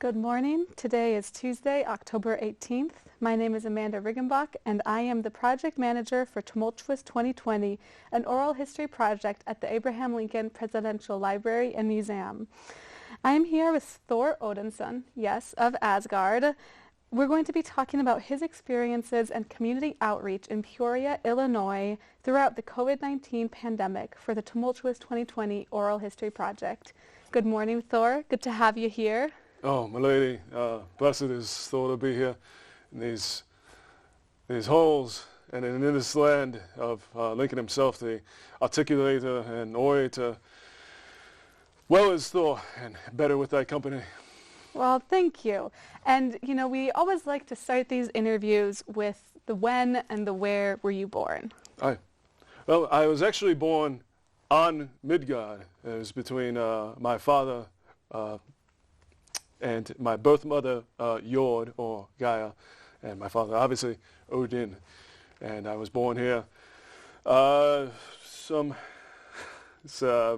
Good morning. Today is Tuesday, October 18th. My name is Amanda Riggenbach, and I am the project manager for Tumultuous 2020, an oral history project at the Abraham Lincoln Presidential Library and Museum. I am here with Thor Odinson, yes, of Asgard. We're going to be talking about his experiences and community outreach in Peoria, Illinois, throughout the COVID-19 pandemic for the Tumultuous 2020 Oral History Project. Good morning, Thor. Good to have you here. Oh, my lady, blessed is Thor to be here in these halls and in this land of Lincoln himself, the articulator and orator. Well as Thor, and better with thy company. Well, thank you. And, you know, we always like to start these interviews with the when and the where were you born? Well, I was actually born on Midgard. It was between my father and my birth mother, Jord, or Gaia, and my father, obviously, Odin. And I was born here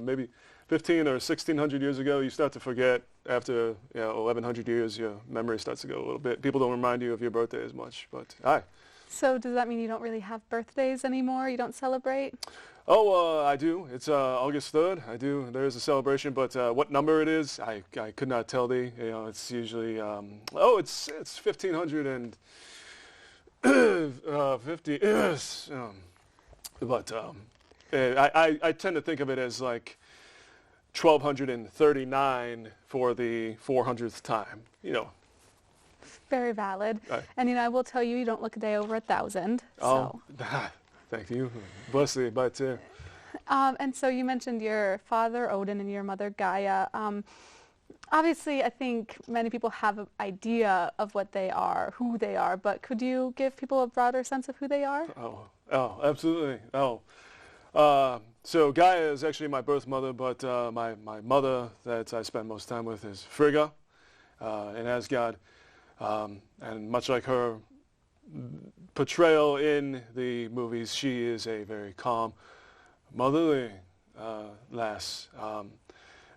maybe 15 or 1600 years ago. You start to forget after 1100 years, your memory starts to go a little bit. People don't remind you of your birthday as much, but hi. So does that mean you don't really have birthdays anymore? You don't celebrate? Oh, I do. It's August 3rd. I do. There is a celebration, but what number it is, I could not tell thee. You know, it's usually it's 1550. But I tend to think of it as like 1239 for the 400th time. You know. Very valid. Right. And you know, I will tell you, you don't look a day over 1,000. Oh. So. Thank you. Bless thee, but and so you mentioned your father, Odin, and your mother, Gaia. Obviously, I think many people have an idea of what they are, who they are, but could you give people a broader sense of who they are? Oh, absolutely. So Gaia is actually my birth mother, but my mother that I spend most time with is Frigga in Asgard. And much like her portrayal in the movies, she is a very calm, motherly lass.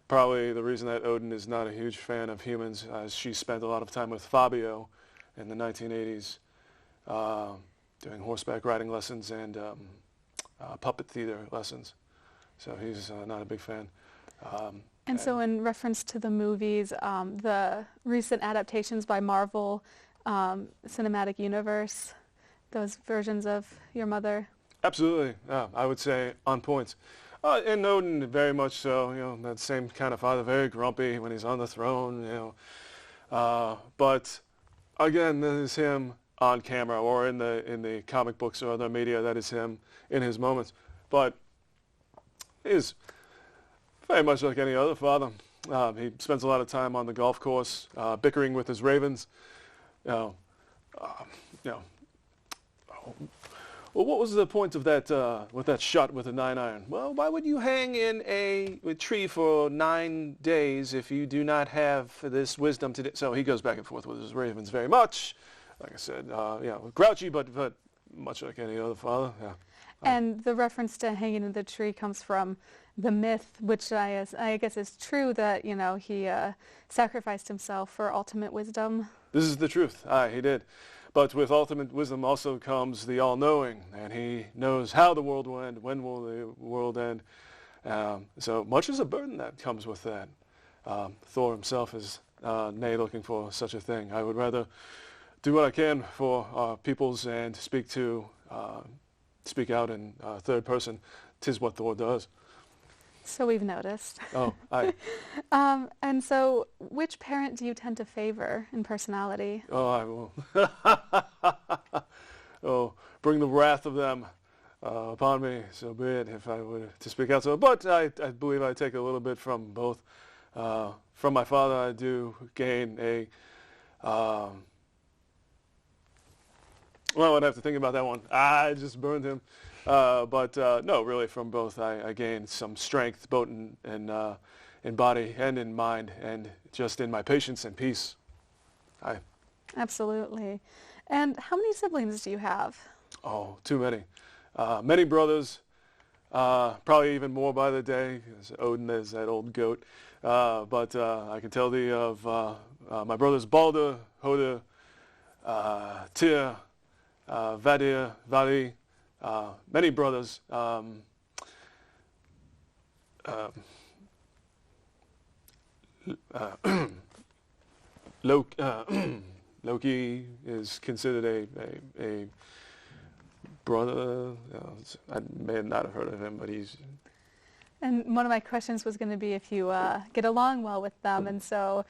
Probably the reason that Odin is not a huge fan of humans, she spent a lot of time with Fabio in the 1980s doing horseback riding lessons and puppet theater lessons. So he's not a big fan. And so in reference to the movies, the recent adaptations by Marvel Cinematic Universe, those versions of your mother? Absolutely. I would say on point. And Odin, very much so, you know, that same kind of father, very grumpy when he's on the throne, you know. But again, that is him on camera or in the comic books or other media, that is him in his moments. But he's very much like any other father. He spends a lot of time on the golf course, bickering with his ravens. Well, what was the point of that with that shot with a 9-iron? Well, why would you hang in a tree for 9 days if you do not have this wisdom to do? So he goes back and forth with his ravens very much. Like I said, grouchy, but much like any other father. Yeah. And the reference to hanging in the tree comes from the myth, which I guess is true, that, you know, he sacrificed himself for ultimate wisdom. This is the truth. He did. But with ultimate wisdom also comes the all-knowing, and he knows how the world will end, when will the world end. So much is a burden that comes with that. Thor himself is nay looking for such a thing. I would rather do what I can for peoples and speak out in third person. 'Tis what Thor does. So we've noticed. Oh, aye. And so which parent do you tend to favor in personality? Oh, I will. Oh, bring the wrath of them upon me, so be it, if I were to speak out. So, but I believe I take a little bit from both. From my father, I do gain a... well, I'd have to think about that one. I just burned him. But no, really from both I gained some strength, both in body and in mind, and just in my patience and peace. Absolutely. And how many siblings do you have? Oh, too many. Many brothers, Probably even more by the day, 'cause Odin is that old goat. But I can tell thee of my brothers Balder, Hoder, Tyr, Vadir, Vari, many brothers. Loki is considered a brother. I may not have heard of him, but he's... And one of my questions was going to be if you get along well with them, and so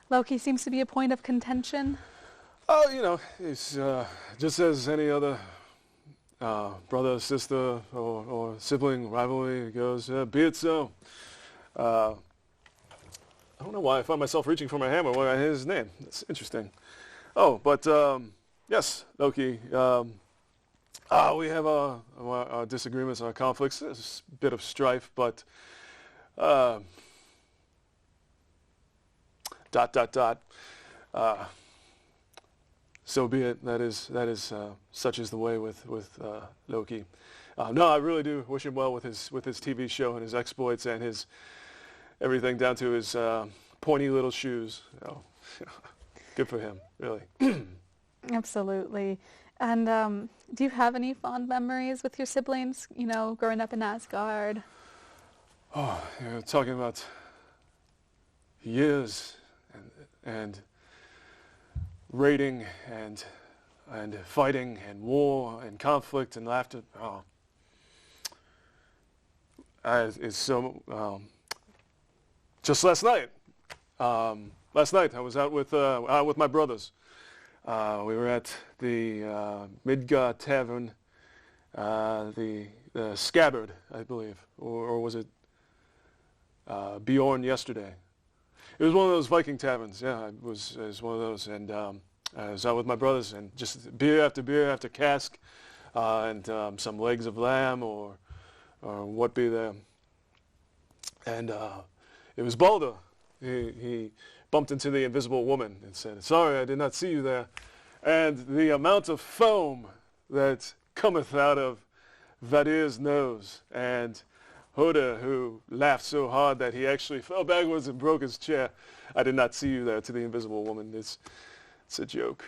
Loki seems to be a point of contention. Oh, you know, it's just as any other brother, sister, or sibling rivalry goes, be it so. I don't know why I find myself reaching for my hammer when I hear his name. That's interesting. Oh, but yes, Loki. We have our disagreements, our conflicts. There's a bit of strife, but so be it. That is such is the way with Loki. No, I really do wish him well with his TV show and his exploits and his everything down to his pointy little shoes. Oh, good for him, really. Absolutely. And do you have any fond memories with your siblings, you know, growing up in Asgard? Oh, you're talking about years and raiding and fighting and war and conflict and laughter. Oh, it's so. Just last night. Last night I was out with my brothers. We were at the Midgard Tavern, the Scabbard, I believe, or was it Bjorn yesterday? It was one of those Viking taverns. Yeah, it was one of those, and I was out with my brothers, and just beer after cask, and some legs of lamb or what be there, and it was Balder. He bumped into the invisible woman and said, "Sorry, I did not see you there." And the amount of foam that cometh out of Vadir's nose, and Hoda, who laughed so hard that he actually fell backwards and broke his chair. "I did not see you there," to the invisible woman. It's a joke.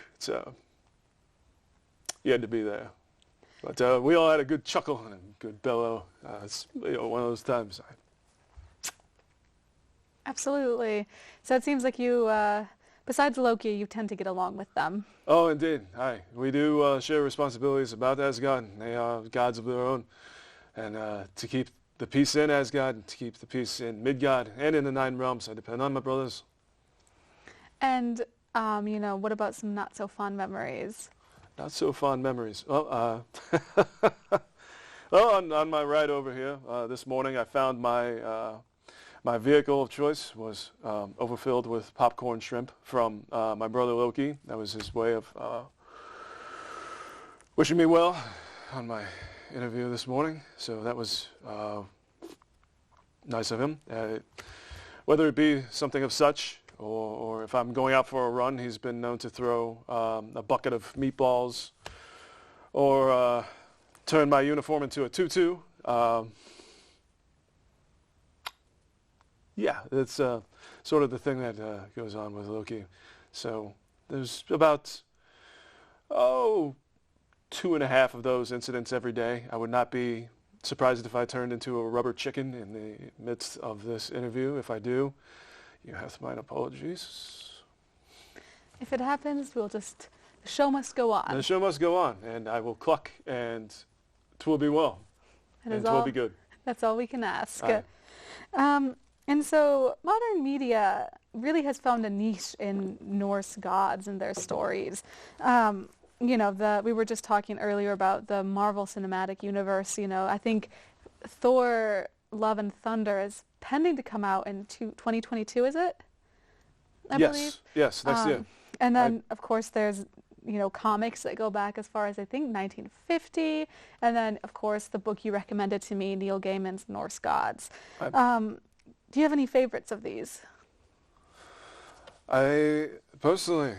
You had to be there. But we all had a good chuckle and a good bellow. It's one of those times. Absolutely. So it seems like you, besides Loki, you tend to get along with them. Oh, indeed. Aye. We do share responsibilities about Asgard. They are gods of their own. And to keep the peace in Asgard, to keep the peace in Midgard, and in the Nine Realms, I depend on my brothers. And, you know, what about some not-so-fond memories? Not so fond memories. Well, well, on my ride over here this morning, I found my vehicle of choice was overfilled with popcorn shrimp from my brother Loki. That was his way of wishing me well on my interview this morning. So that was nice of him. Whether it be something of such, or if I'm going out for a run, he's been known to throw a bucket of meatballs, or turn my uniform into a tutu. Yeah, it's sort of the thing that goes on with Loki. So there's about 2.5 of those incidents every day. I would not be surprised if I turned into a rubber chicken in the midst of this interview. If I do, you have mine apologies. If it happens, the show must go on. The show must go on, and I will cluck, and it will be well, and it will be good. That's all we can ask. And so modern media really has found a niche in Norse gods and their stories. You know, we were just talking earlier about the Marvel Cinematic Universe. You know, I think Thor, Love and Thunder is pending to come out in 2022, is it? I believe. Yes, next year. And then, of course, there's, you know, comics that go back as far as, I think, 1950. And then, of course, the book you recommended to me, Neil Gaiman's Norse Gods. Do you have any favorites of these? Personally,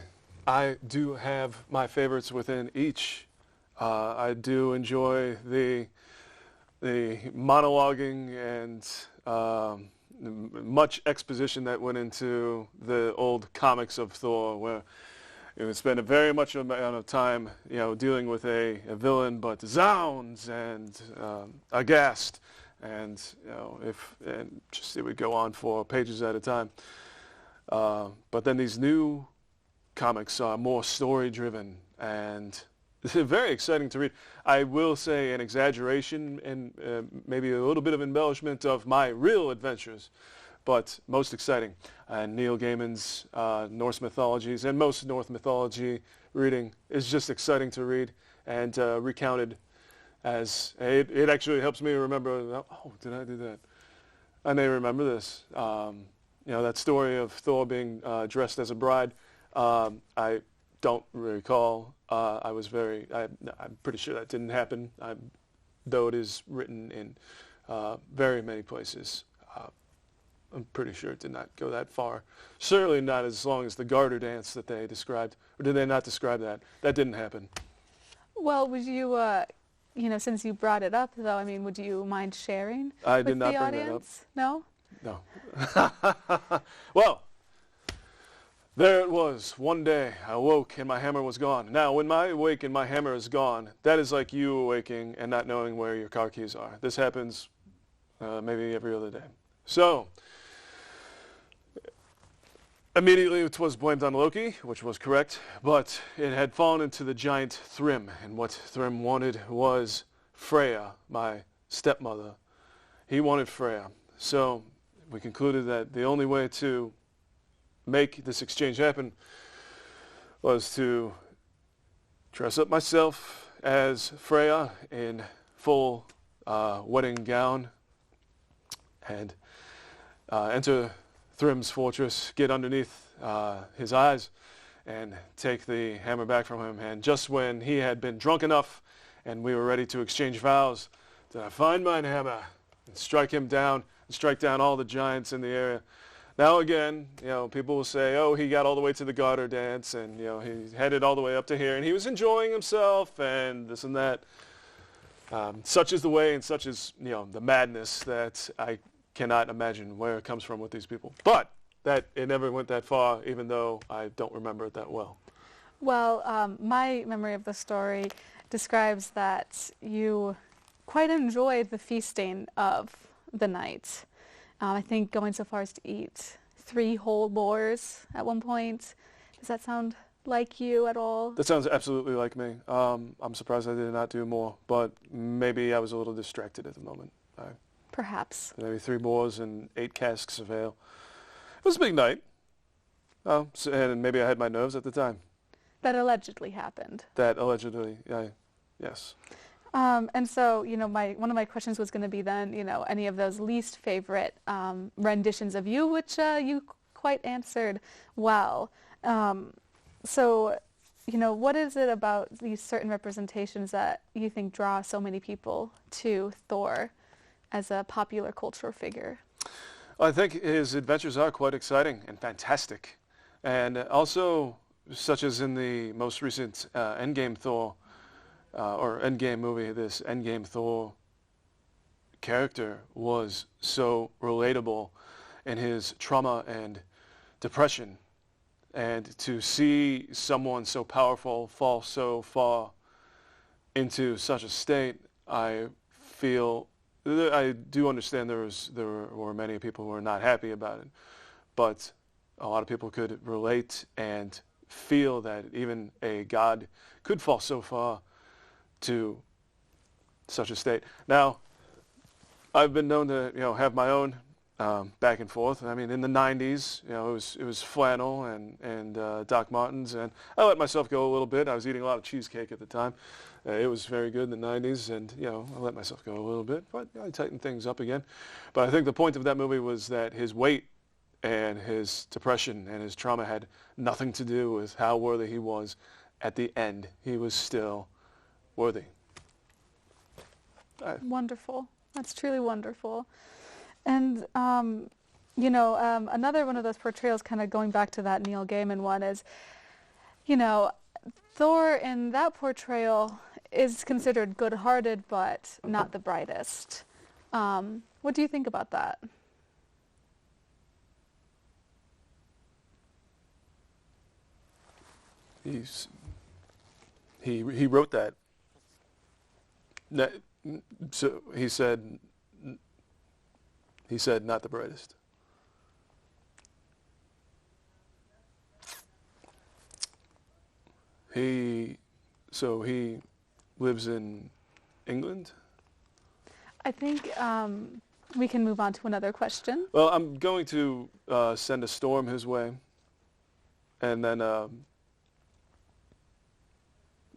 I do have my favorites within each. I do enjoy the the monologuing and much exposition that went into the old comics of Thor, where it would spend a very much amount of time, dealing with a villain, but zounds and aghast, and it would go on for pages at a time. But then these new comics are more story-driven, and they're very exciting to read. I will say an exaggeration and maybe a little bit of embellishment of my real adventures, but most exciting. And Neil Gaiman's Norse mythologies and most Norse mythology reading is just exciting to read, and recounted as it actually helps me remember, oh, did I do that? I may remember this. That story of Thor being dressed as a bride. I don't recall. I'm pretty sure that didn't happen, though it is written in very many places. I'm pretty sure it did not go that far. Certainly not as long as the garter dance that they described. Or did they not describe that? That didn't happen. Well, would you, since you brought it up, though, would you mind sharing I with did not the bring audience? that up. No? No. Well, there it was. One day I awoke and my hammer was gone. Now, when I awake and my hammer is gone, that is like you awaking and not knowing where your car keys are. This happens maybe every other day. So, immediately it was blamed on Loki, which was correct, but it had fallen into the giant Thrym, and what Thrym wanted was Freya, my stepmother. He wanted Freya. So we concluded that the only way to make this exchange happen was to dress up myself as Freya in full wedding gown and enter Thrym's fortress, get underneath his eyes, and take the hammer back from him. And just when he had been drunk enough and we were ready to exchange vows, did I find mine hammer and strike him down and strike down all the giants in the area. Now again, people will say, oh, he got all the way to the garter dance, and he headed all the way up to here, and he was enjoying himself, and this and that. Such is the way, and such is the madness that I cannot imagine where it comes from with these people. But that it never went that far, even though I don't remember it that well. Well, my memory of the story describes that you quite enjoyed the feasting of the night. I think going so far as to eat 3 whole boars at one point. Does that sound like you at all? That sounds absolutely like me. I'm surprised I did not do more, but maybe I was a little distracted at the moment. Perhaps. Maybe 3 boars and 8 casks of ale. It was a big night. And maybe I had my nerves at the time. That allegedly happened. That allegedly, yes. And so, one of my questions was going to be then, any of those least favorite renditions of you, which you quite answered well. So, what is it about these certain representations that you think draw so many people to Thor as a popular cultural figure? I think his adventures are quite exciting and fantastic. And also, such as in the most recent Endgame Thor, or Endgame movie, this Endgame Thor character was so relatable in his trauma and depression. And to see someone so powerful fall so far into such a state, I do understand there were many people who were not happy about it. But a lot of people could relate and feel that even a god could fall so far to such a state. Now, I've been known to have my own back and forth. In the 90s, it was flannel and Doc Martens, and I let myself go a little bit. I was eating a lot of cheesecake at the time. It was very good in the 90s, and I let myself go a little bit, but I tightened things up again. But I think the point of that movie was that his weight and his depression and his trauma had nothing to do with how worthy he was. At the end, he was still worthy. Wonderful. That's truly wonderful. And, another one of those portrayals, kind of going back to that Neil Gaiman one, is, Thor in that portrayal is considered good-hearted, but not the brightest. What do you think about that? He wrote that. So he said not the brightest. He lives in England. I think we can move on to another question. Well, I'm going to send a storm his way, and then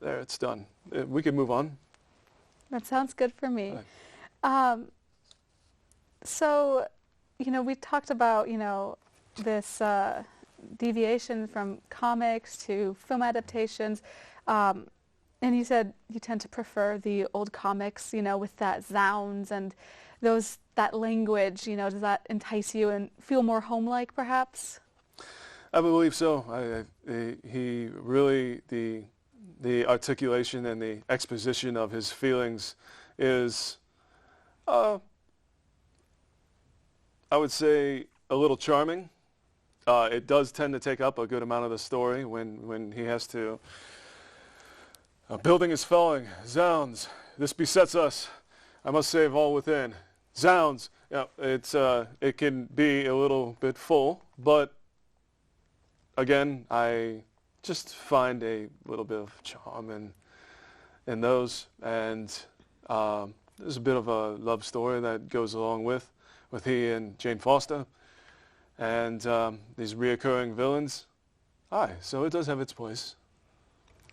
there, it's done. We can move on. That sounds good for me. So, we talked about, this deviation from comics to film adaptations. And you said you tend to prefer the old comics, with that sounds and that language, does that entice you and feel more home-like perhaps? I believe so. He really, the articulation and the exposition of his feelings is, I would say, a little charming. It does tend to take up a good amount of the story when he has to. Building is falling. Zounds. This besets us. I must save all within. Zounds. It can be a little bit full, but again, I just find a little bit of charm in those, and there's a bit of a love story that goes along with he and Jane Foster, and these reoccurring villains. So it does have its place.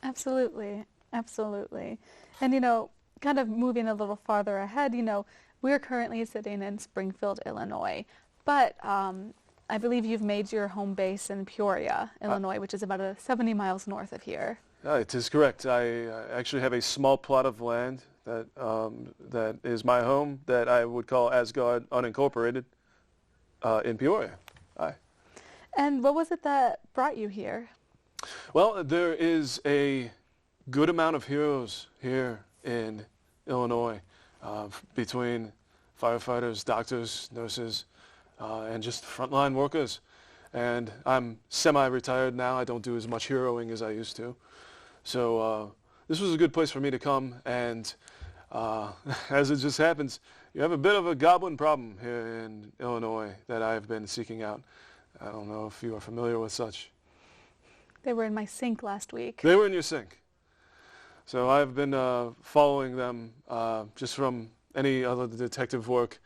Absolutely. Absolutely. And, kind of moving a little farther ahead, we're currently sitting in Springfield, Illinois, but I believe you've made your home base in Peoria, Illinois, which is about 70 miles north of here. It is correct. I actually have a small plot of land that is my home that I would call Asgard unincorporated in Peoria. And what was it that brought you here? Well, there is a good amount of heroes here in Illinois, between firefighters, doctors, nurses, and just frontline workers. And I'm semi-retired now. I don't do as much heroing as I used to. So this was a good place for me to come. And as it just happens, you have a bit of a goblin problem here in Illinois that I've been seeking out. I don't know if you are familiar with such. They were in my sink last week. They were in your sink. So I've been following them just from any other detective work,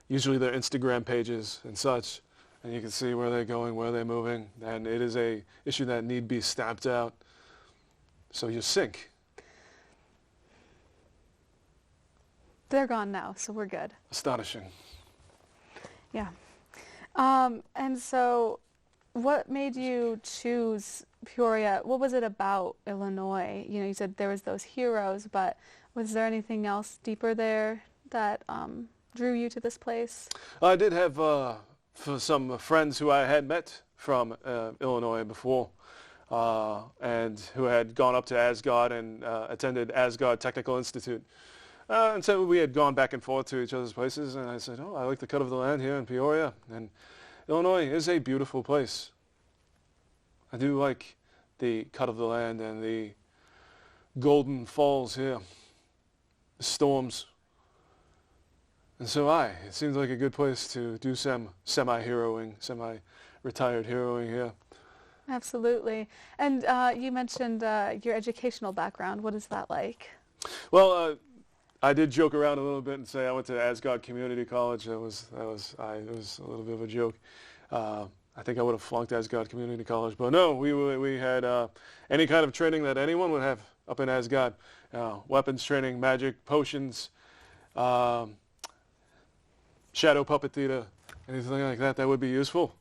usually their Instagram pages and such, and you can see where they're going, where they're moving, and it is a issue that need be stamped out. So your sink. They're gone now, so we're good. Astonishing. Yeah. And so what made you choose Peoria? What was it about Illinois? You said there was those heroes, but was there anything else deeper there that drew you to this place? I did have some friends who I had met from Illinois before, and who had gone up to Asgard and attended Asgard Technical Institute. And so we had gone back and forth to each other's places, and I said, I like the cut of the land here in Peoria, and Illinois is a beautiful place. I do like the cut of the land and the golden falls here, the storms. And so it seems like a good place to do some semi-heroing, semi-retired heroing here. Absolutely. And you mentioned your educational background. What is that like? Well, I did joke around a little bit and say I went to Asgard Community College. It was a little bit of a joke. I think I would have flunked Asgard Community College, but no, we had any kind of training that anyone would have up in Asgard. Weapons training, magic, potions, shadow puppet theater, anything like that would be useful.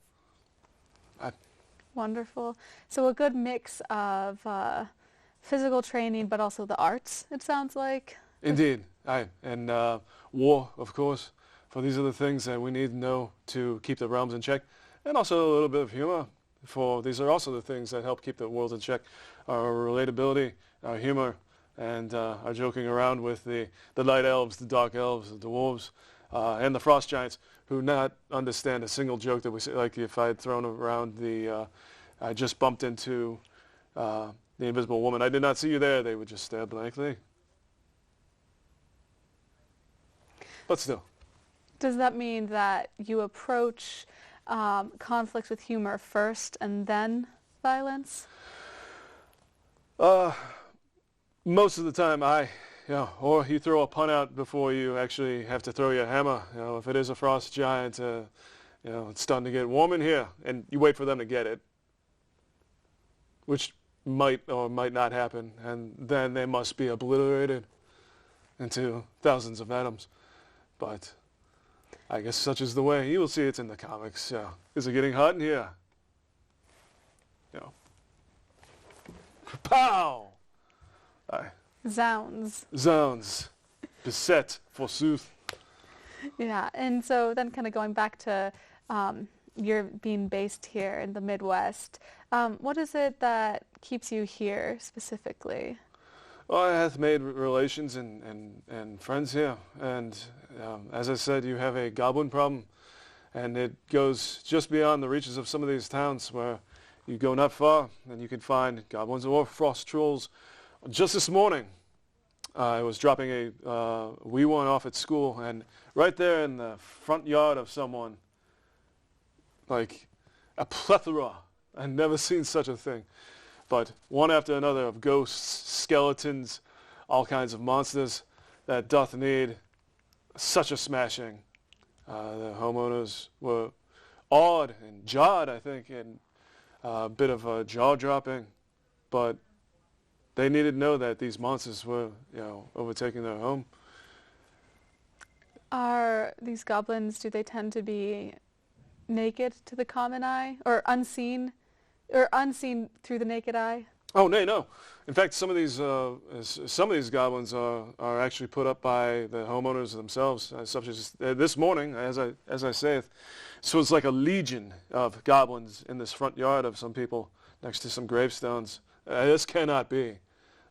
Wonderful. So a good mix of physical training, but also the arts, it sounds like. Indeed. And war, of course, for these are the things that we need to know to keep the realms in check. And also a little bit of humor, for these are also the things that help keep the world in check. Our relatability, our humor, and are joking around with the light elves, the dark elves, the dwarves, and the frost giants, who not understand a single joke that we say. Like if I had thrown around I just bumped into the invisible woman, I did not see you there, they would just stare blankly. But still. Does that mean that you approach conflicts with humor first and then violence? Most of the time or you throw a pun out before you actually have to throw your hammer. If it is a frost giant, it's starting to get warm in here, and you wait for them to get it, which might or might not happen, and then they must be obliterated into thousands of atoms. But I guess such is the way. You will see it's in the comics. Is it getting hot in here? Pow! Aye. Zounds. Beset, forsooth. Yeah, and so then kind of going back to your being based here in the Midwest, what is it that keeps you here specifically? Well, I have made relations and friends here, and as I said, you have a goblin problem, and it goes just beyond the reaches of some of these towns where you go not far, and you can find goblins or frost trolls. Just this morning, I was dropping a wee one off at school, and right there in the front yard of someone, like a plethora, I've never seen such a thing, but one after another of ghosts, skeletons, all kinds of monsters that doth need such a smashing. The homeowners were awed and jawed, I think, and a bit of a jaw-dropping, but they needed to know that these monsters were, overtaking their home. Are these goblins, do they tend to be naked to the common eye, or unseen through the naked eye? Oh, no. In fact, some of these goblins are actually put up by the homeowners themselves, such as this morning, as I saith. So it's like a legion of goblins in this front yard of some people next to some gravestones. This cannot be.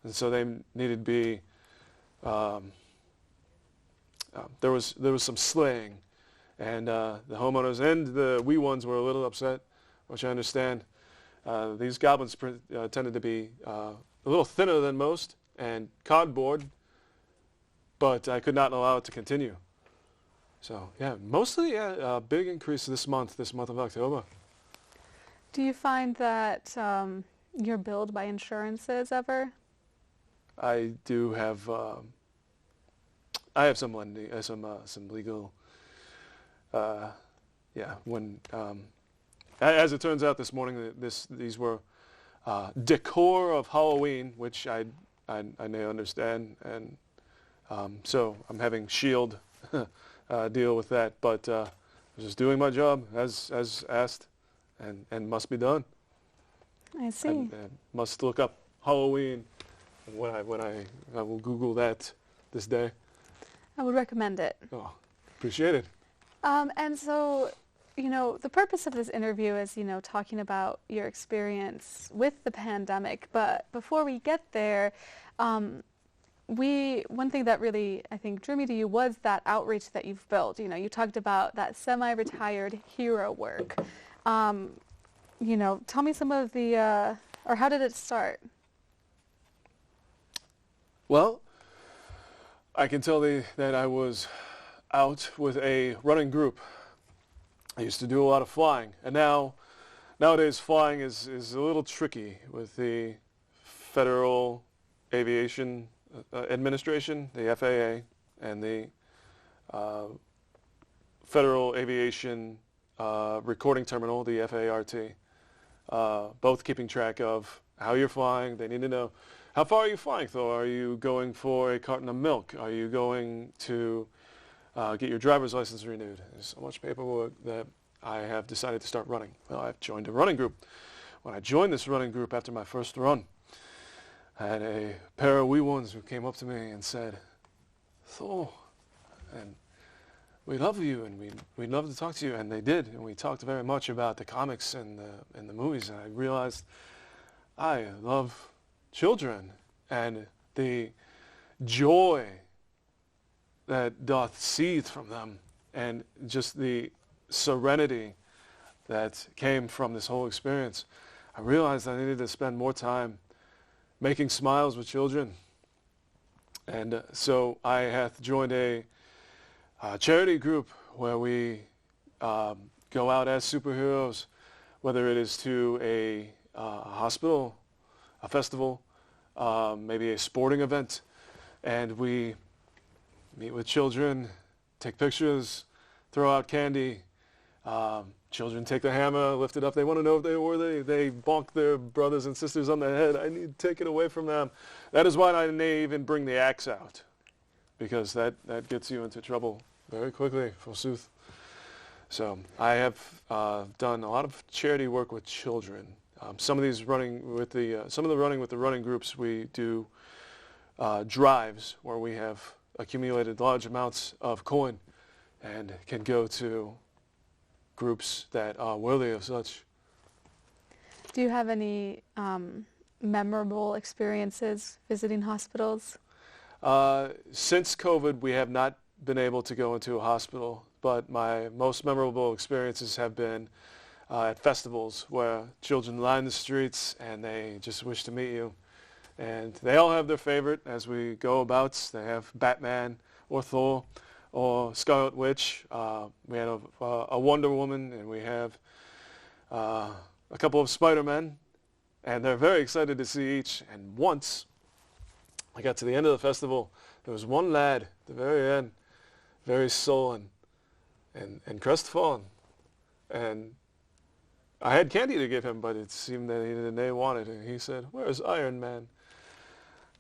And so they needed to be, there was some slaying, and the homeowners and the wee ones were a little upset, which I understand. These goblins tended to be a little thinner than most and cardboard, but I could not allow it to continue. So mostly a big increase this month of October. Do you find that you're billed by insurances ever? I do have. I have some lending, some legal. When as it turns out, this morning these were decor of Halloween, which I may understand, and so I'm having shield deal with that. But I was just doing my job as asked, and must be done. I see. I must look up Halloween. When I will Google that this day. I would recommend it. Oh, appreciate it. And so, the purpose of this interview is, talking about your experience with the pandemic. But before we get there, one thing that really, I think, drew me to you was that outreach that you've built. You talked about that semi-retired hero work. Tell me some of the, or how did it start? Well, I can tell that I was out with a running group. I used to do a lot of flying, and nowadays flying is a little tricky with the Federal Aviation Administration, the FAA, and the Federal Aviation Recording Terminal, the FART, both keeping track of how you're flying. They need to know, how far are you flying, Thor? Are you going for a carton of milk? Are you going to get your driver's license renewed? There's so much paperwork that I have decided to start running. Well, I've joined a running group. When I joined this running group after my first run, I had a pair of wee ones who came up to me and said, Thor, and we love you, and we'd love to talk to you. And they did, and we talked very much about the comics and the movies, and I realized I love children, and the joy that doth seethe from them, and just the serenity that came from this whole experience, I realized I needed to spend more time making smiles with children. And so I have joined a charity group where we go out as superheroes, whether it is to a hospital, a festival, maybe a sporting event, and we meet with children, take pictures, throw out candy. Children take the hammer, lift it up. They want to know if they were they bonk their brothers and sisters on the head. I need to take it away from them. That is why I may even bring the axe out, because that gets you into trouble very quickly, forsooth. So I have done a lot of charity work with children. Some of the running with the running groups, we do drives where we have accumulated large amounts of coin and can go to groups that are worthy of such. Do you have any memorable experiences visiting hospitals? Since COVID, we have not been able to go into a hospital, but my most memorable experiences have been at festivals where children line the streets and they just wish to meet you. And they all have their favorite as we go about. They have Batman or Thor or Scarlet Witch. We have a Wonder Woman, and we have a couple of Spider-Men, and they're very excited to see each. And once I got to the end of the festival, there was one lad at the very end, very sullen and crestfallen, and I had candy to give him, but it seemed that he didn't want it, and he said, "Where's Iron Man?"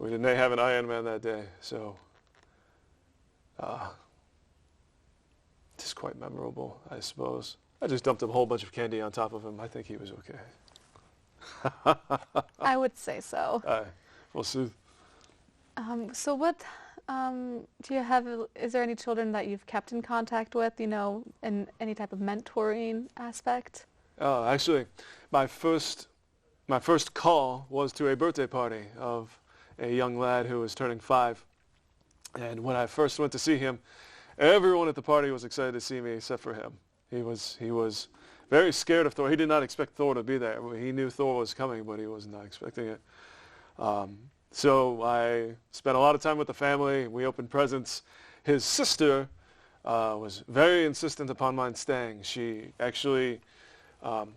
We didn't have an Iron Man that day, so it's quite memorable, I suppose. I just dumped a whole bunch of candy on top of him. I think he was okay. I would say so. We'll see. So what do you have, is there any children that you've kept in contact with, in any type of mentoring aspect? Actually, my first call was to a birthday party of a young lad who was turning 5. And when I first went to see him, everyone at the party was excited to see me except for him. He was very scared of Thor. He did not expect Thor to be there. He knew Thor was coming, but he was not expecting it. So I spent a lot of time with the family. We opened presents. His sister was very insistent upon mine staying. She actually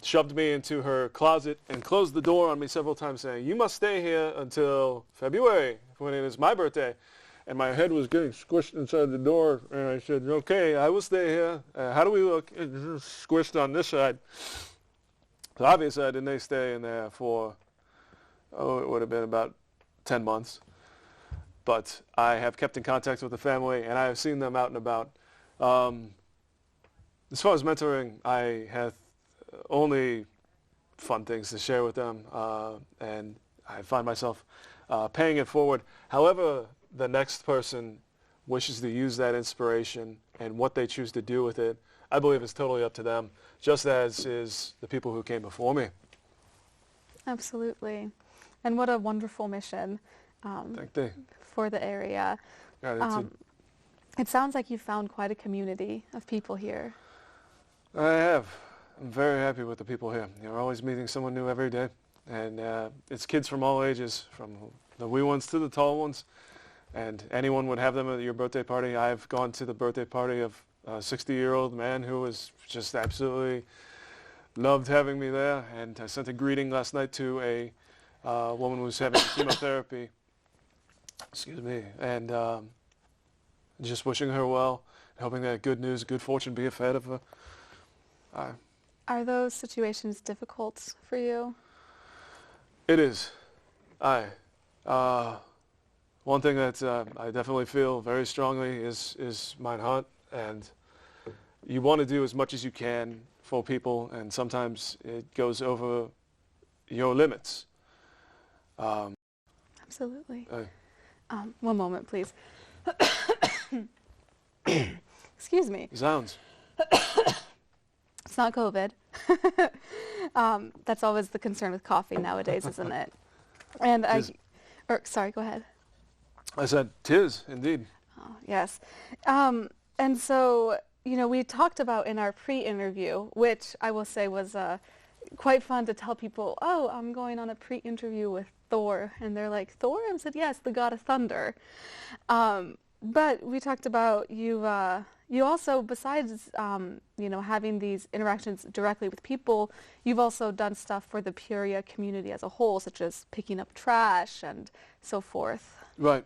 shoved me into her closet and closed the door on me several times, saying, "You must stay here until February, when it is my birthday." And my head was getting squished inside the door, and I said, "Okay, I will stay here. How do we look?" It's squished on this side. So obviously I didn't stay in there for, it would have been about 10 months. But I have kept in contact with the family, and I have seen them out and about. As far as mentoring, I have only fun things to share with them, and I find myself paying it forward. However, the next person wishes to use that inspiration and what they choose to do with it, I believe is totally up to them, just as is the people who came before me. Absolutely. And what a wonderful mission for the area. Yeah, it sounds like you found quite a community of people here. I have. I'm very happy with the people here. You're always meeting someone new every day. And it's kids from all ages, from the wee ones to the tall ones. And anyone would have them at your birthday party. I've gone to the birthday party of a 60-year-old man who was just absolutely loved having me there. And I sent a greeting last night to a woman who was having chemotherapy. Excuse me. And just wishing her well, hoping that good news, good fortune be ahead of her. Are those situations difficult for you? It is. One thing that I definitely feel very strongly is mine heart, and you want to do as much as you can for people, and sometimes it goes over your limits. Absolutely. One moment, please. Excuse me. Sounds. It's not COVID. That's always the concern with coffee nowadays, isn't it? And sorry, go ahead. I said, "'Tis indeed." Oh, yes. And so, we talked about in our pre-interview, which I will say was quite fun to tell people, oh, I'm going on a pre-interview with Thor. And they're like, Thor? I said, yes, the god of thunder. But we talked about you also, besides, having these interactions directly with people, you've also done stuff for the Peoria community as a whole, such as picking up trash and so forth. Right.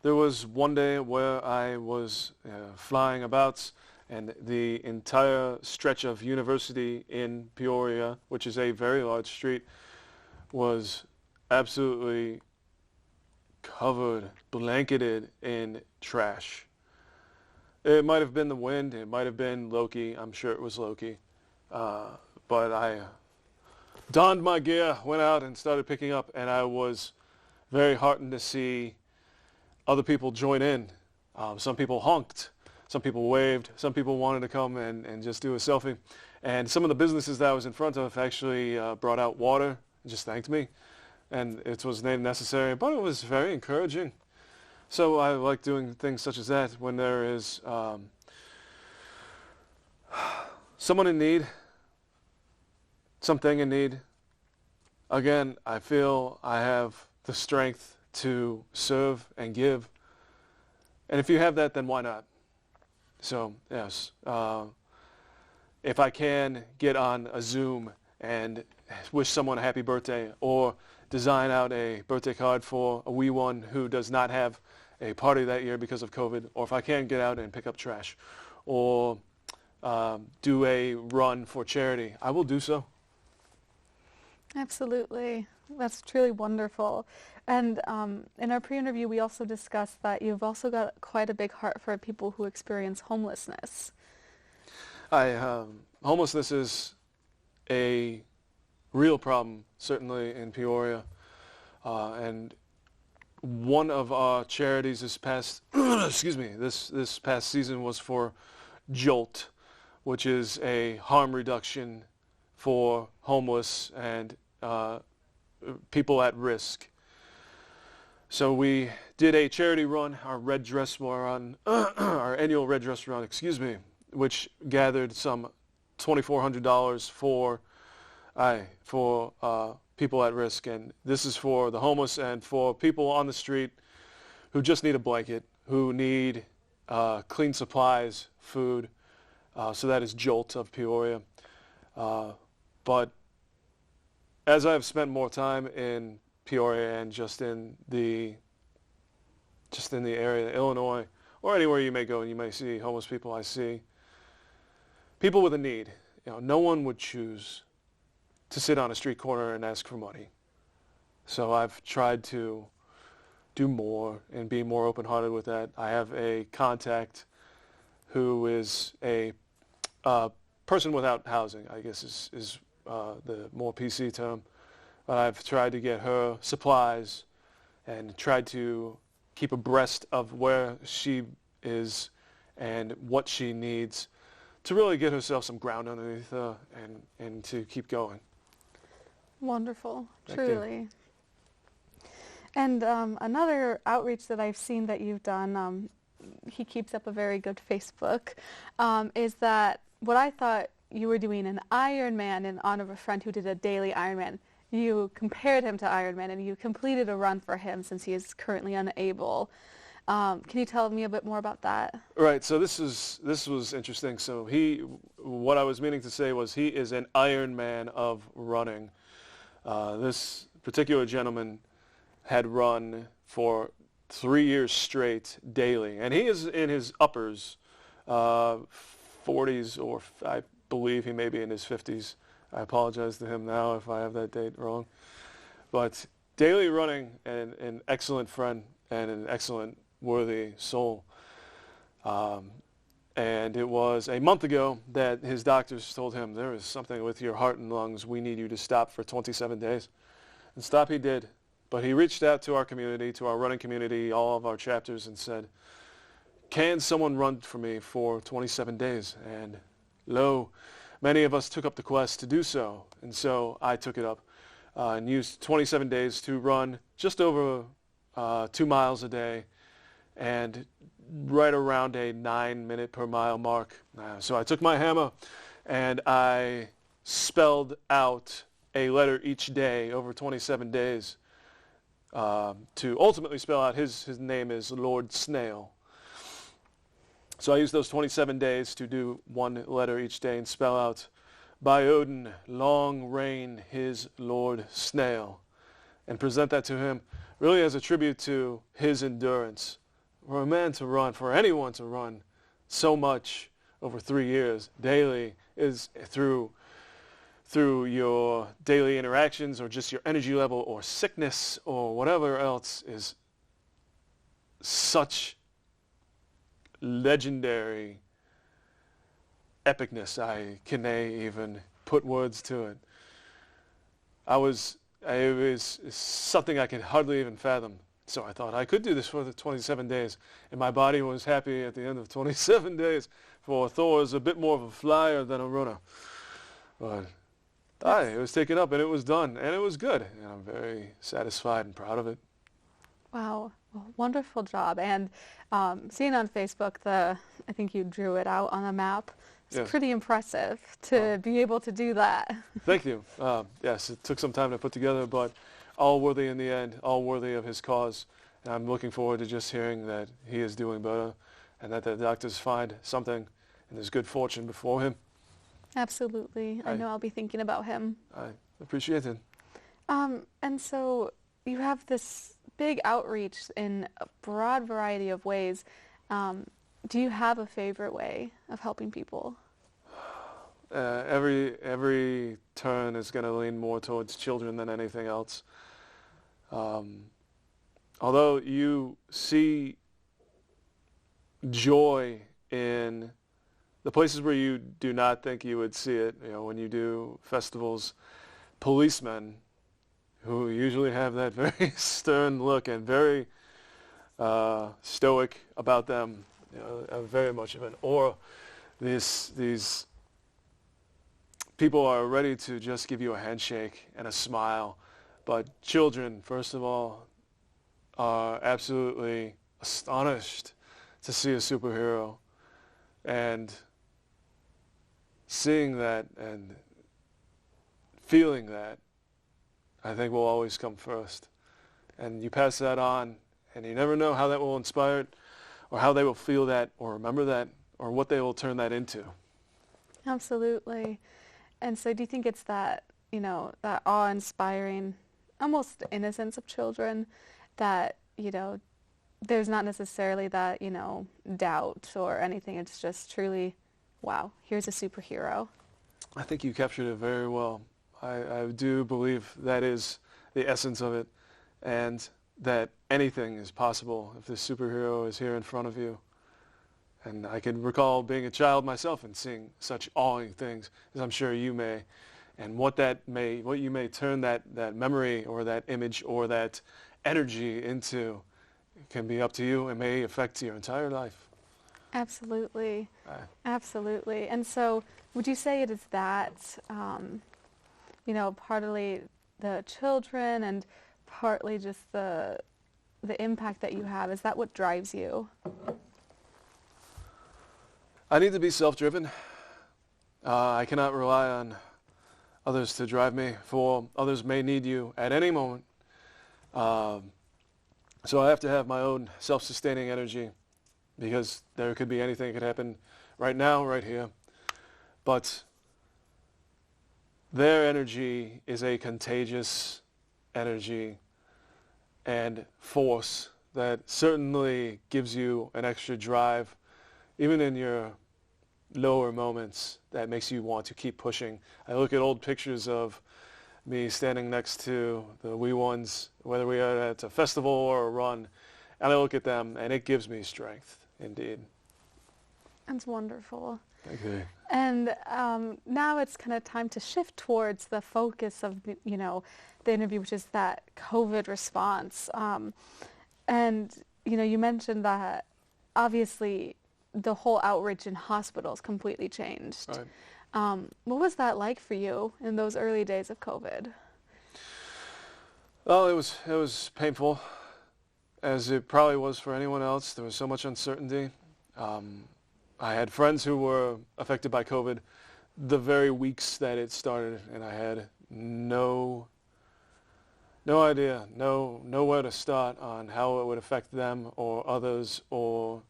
There was one day where I was flying about, and the entire stretch of University in Peoria, which is a very large street, was absolutely covered, blanketed in trash. It might have been the wind, it might have been Loki, I'm sure it was Loki, but I donned my gear, went out and started picking up, and I was very heartened to see other people join in. Some people honked, some people waved, some people wanted to come and just do a selfie. And some of the businesses that I was in front of actually brought out water and just thanked me. And it was necessary, but it was very encouraging. So I like doing things such as that when there is someone in need, something in need. Again, I feel I have the strength to serve and give. And if you have that, then why not? So, yes, if I can get on a Zoom and wish someone a happy birthday, or design out a birthday card for a wee one who does not have a party that year because of COVID, or if I can get out and pick up trash, or do a run for charity, I will do so. Absolutely. That's truly wonderful. And in our pre-interview, we also discussed that you've also got quite a big heart for people who experience homelessness. Homelessness is a real problem, certainly in Peoria. And one of our charities this past, this past season was for JOLT, which is a harm reduction for homeless and people at risk. So we did a charity run, our red dress run, our annual red dress run, which gathered some $2,400 for people at risk, and this is for the homeless and for people on the street who just need a blanket, who need clean supplies, food. So that is JOLT of Peoria. But as I've spent more time in Peoria and just in the area, Illinois, or anywhere you may go and you may see homeless people, I see people with a need. No one would choose to sit on a street corner and ask for money. So I've tried to do more and be more open-hearted with that. I have a contact who is a person without housing, I guess is the more PC term. But I've tried to get her supplies and tried to keep abreast of where she is and what she needs to really get herself some ground underneath her and to keep going. Wonderful, Thank truly. you. And another outreach that I've seen that you've done, he keeps up a very good Facebook, is that what I thought you were doing an Ironman in honor of a friend who did a daily Ironman. You compared him to Ironman and you completed a run for him since he is currently unable. Can you tell me a bit more about that? Right, so this was interesting. So what I was meaning to say was he is an Ironman of running. This particular gentleman had run for 3 years straight daily, and he is in his uppers, 40s, or I believe he may be in his 50s. I apologize to him now if I have that date wrong. But daily running, and an excellent friend and an excellent worthy soul. And it was a month ago that his doctors told him, there is something with your heart and lungs. We need you to stop for 27 days. And stop he did. But he reached out to our community, to our running community, all of our chapters, and said, can someone run for me for 27 days? And lo, many of us took up the quest to do so. And so I took it up and used 27 days to run just over 2 miles a day, and right around a 9-minute per mile mark. So I took my hammer and I spelled out a letter each day over 27 days to ultimately spell out his name is Lord Snail. So I used those 27 days to do one letter each day and spell out, by Odin, long reign his Lord Snail, and present that to him really as a tribute to his endurance. For a man to run, for anyone to run so much over 3 years daily is through your daily interactions or just your energy level or sickness or whatever else is such legendary epicness. I can't even put words to it. It was something I could hardly even fathom. So I thought I could do this for the 27 days, and my body was happy at the end of 27 days. For Thor is a bit more of a flyer than a runner. But it was taken up and it was done, and it was good, and I'm very satisfied and proud of it. Wow, well, wonderful job. And seeing on Facebook, I think you drew it out on a map. It's Yes. pretty impressive to be able to do that. Thank you. Yes, it took some time to put together, but all worthy in the end, all worthy of his cause. And I'm looking forward to just hearing that he is doing better and that the doctors find something and there's good fortune before him. Absolutely. I know I'll be thinking about him. I appreciate it. And so you have this big outreach in a broad variety of ways. Do you have a favorite way of helping people? Every turn is going to lean more towards children than anything else. Although you see joy in the places where you do not think you would see it, when you do festivals, policemen who usually have that very stern look and very stoic about them, very much of an aura. These people are ready to just give you a handshake and a smile, but children, first of all, are absolutely astonished to see a superhero, and seeing that and feeling that, I think, will always come first. And you pass that on, and you never know how that will inspire it, or how they will feel that, or remember that, or what they will turn that into. Absolutely. And so do you think it's that, that awe-inspiring, almost innocence of children that, there's not necessarily that, doubt or anything. It's just truly, wow, here's a superhero. I think you captured it very well. I do believe that is the essence of it, and that anything is possible if this superhero is here in front of you. And I can recall being a child myself and seeing such awing things, as I'm sure you may, and what you may turn that memory or that image or that energy into can be up to you and may affect your entire life. Absolutely. Absolutely. And so would you say it is that, partly the children and partly just the impact that you have? Is that what drives you? I need to be self-driven. I cannot rely on others to drive me, for others may need you at any moment. So I have to have my own self-sustaining energy, because there could be anything that could happen right now, right here. But their energy is a contagious energy and force that certainly gives you an extra drive, even in your lower moments, that makes you want to keep pushing. I look at old pictures of me standing next to the wee ones, whether we are at a festival or a run, and I look at them and it gives me strength, indeed. That's wonderful. Thank you. And now it's kind of time to shift towards the focus of, the interview, which is that COVID response. And, you mentioned that obviously the whole outreach in hospitals completely changed. Right. What was that like for you in those early days of COVID? Well, it was painful. as it probably was for anyone else. There was so much uncertainty. I had friends who were affected by COVID the very weeks that it started, and I had no idea, nowhere to start on how it would affect them or others, or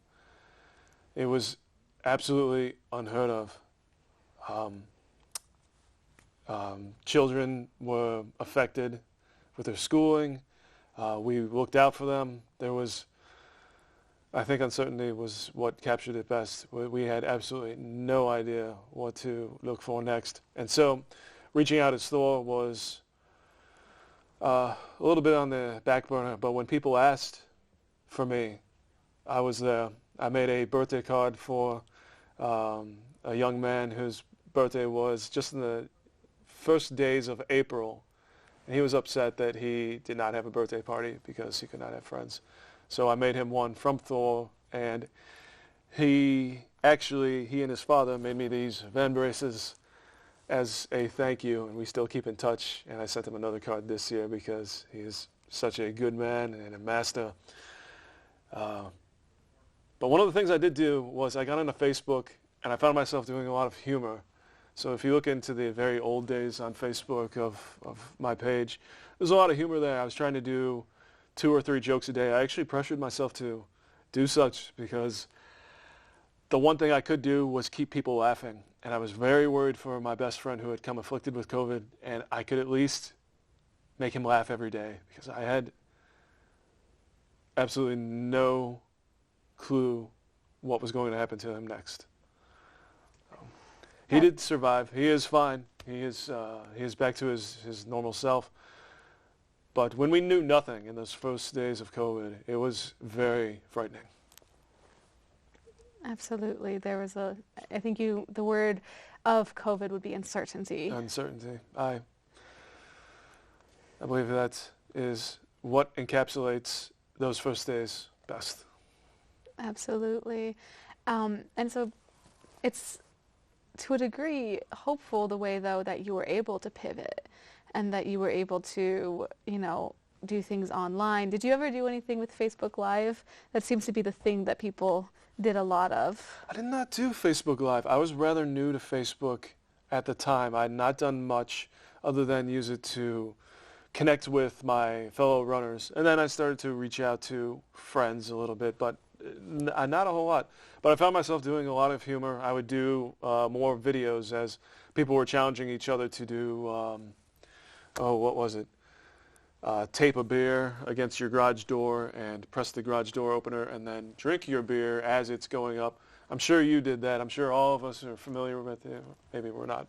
it was absolutely unheard of. Children were affected with their schooling. We looked out for them. There was, I think uncertainty was what captured it best. We had absolutely no idea what to look for next. And so reaching out as Thor was a little bit on the back burner, but when people asked for me, I was there. I made a birthday card for a young man whose birthday was just in the first days of April. And he was upset that he did not have a birthday party because he could not have friends. So I made him one from Thor, and he and his father made me these Van braces as a thank you, and we still keep in touch. And I sent him another card this year because he is such a good man and a master. But one of the things I did do was I got onto Facebook, and I found myself doing a lot of humor. So if you look into the very old days on Facebook of my page, there's a lot of humor there. I was trying to do 2 or 3 jokes a day. I actually pressured myself to do such because the one thing I could do was keep people laughing. And I was very worried for my best friend who had come afflicted with COVID, and I could at least make him laugh every day because I had absolutely no clue what was going to happen to him next. He did survive. He is fine. He is back to his normal self. But when we knew nothing in those first days of COVID, it was very frightening. Absolutely. There was I think the word of COVID would be uncertainty. Uncertainty. I believe that is what encapsulates those first days best. Absolutely. And so it's, to a degree, hopeful the way, though, that you were able to pivot and that you were able to, do things online. Did you ever do anything with Facebook Live? That seems to be the thing that people did a lot of. I did not do Facebook Live. I was rather new to Facebook at the time. I had not done much other than use it to connect with my fellow runners. And then I started to reach out to friends a little bit, but not a whole lot. But I found myself doing a lot of humor. I would do more videos as people were challenging each other to do, what was it? Tape a beer against your garage door and press the garage door opener and then drink your beer as it's going up. I'm sure you did that. I'm sure all of us are familiar with it. Maybe we're not.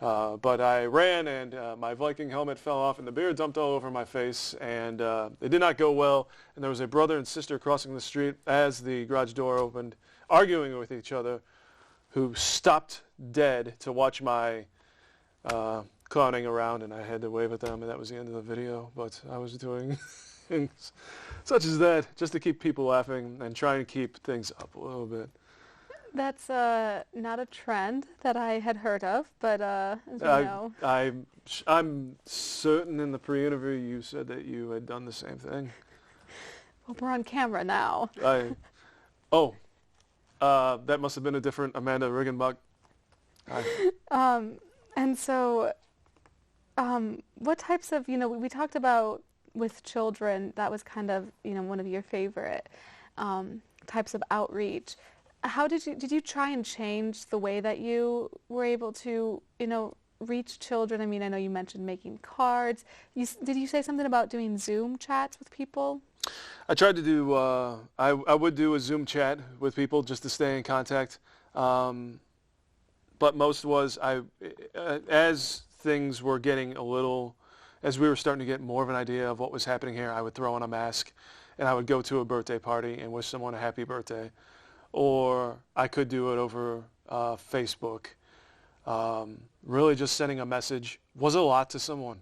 But I ran and my Viking helmet fell off and the beer dumped all over my face, and it did not go well. And there was a brother and sister crossing the street as the garage door opened, arguing with each other, who stopped dead to watch my clowning around, and I had to wave at them, and that was the end of the video. But I was doing things such as that just to keep people laughing and try and keep things up a little bit. That's not a trend that I had heard of, but as you know. I'm certain in the pre-interview you said that you had done the same thing. Well, we're on camera now. That must have been a different Amanda Riggenbach. And so, what types of, we talked about with children, that was kind of, one of your favorite types of outreach. How did you try and change the way that you were able to, reach children? I mean, I know you mentioned making cards. Did you say something about doing Zoom chats with people? I tried to do, I would do a Zoom chat with people just to stay in contact. But most was, as things were getting as we were starting to get more of an idea of what was happening here, I would throw on a mask and I would go to a birthday party and wish someone a happy birthday. Or I could do it over Facebook. Really just sending a message was a lot to someone.